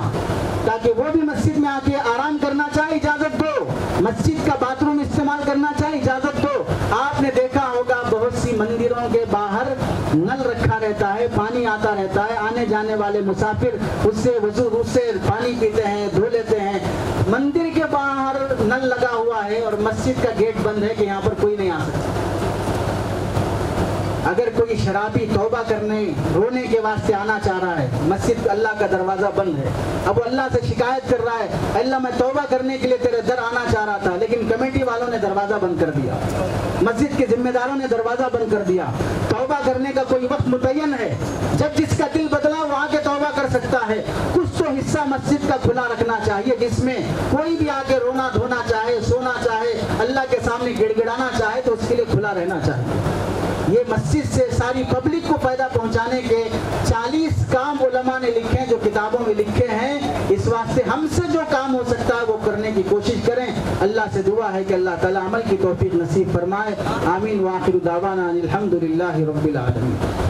تاکہ وہ بھی مسجد میں آ کے آرام کرنا چاہے اجازت دو، مسجد کا باتھ روم استعمال کرنا چاہے اجازت دو۔ آپ نے دیکھا ہوگا بہت سی مندروں کے باہر نل رکھا رہتا ہے، پانی آتا رہتا ہے، آنے جانے والے مسافر اس سے پانی پیتے ہیں، دھو لیتے ہیں۔ مندر کے باہر نل لگا ہوا ہے اور مسجد کا گیٹ بند ہے کہ یہاں پر کوئی نہیں آ سکتا۔ اگر کوئی شرابی توبہ کرنے رونے کے واسطے آنا چاہ رہا ہے، مسجد اللہ کا دروازہ بند ہے، اب وہ اللہ سے شکایت کر رہا ہے، اللہ میں توبہ کرنے کے لیے تیرے در آنا چاہ رہا تھا لیکن کمیٹی والوں نے دروازہ بند کر دیا، مسجد کے ذمہ داروں نے دروازہ بند کر دیا۔ توبہ کرنے کا کوئی وقت متعین ہے، جب جس کا دل بدلا وہ آ کے توبہ کر سکتا ہے۔ کچھ تو حصہ مسجد کا کھلا رکھنا چاہیے جس میں کوئی بھی آ کے رونا دھونا چاہے، سونا چاہے، اللہ کے سامنے گڑ گڑانا چاہے تو اس کے لیے کھلا رہنا چاہیے۔ یہ مسجد سے ساری پبلک کو فائدہ پہنچانے کے 40 کام علماء نے لکھے ہیں، جو کتابوں میں لکھے ہیں۔ اس واسطے ہم سے جو کام ہو سکتا ہے وہ کرنے کی کوشش کریں۔ اللہ سے دعا ہے کہ اللہ تعالی عمل کی توفیق نصیب فرمائے۔ آمین۔ وآخر دعوانا الحمدللہ رب العالمین۔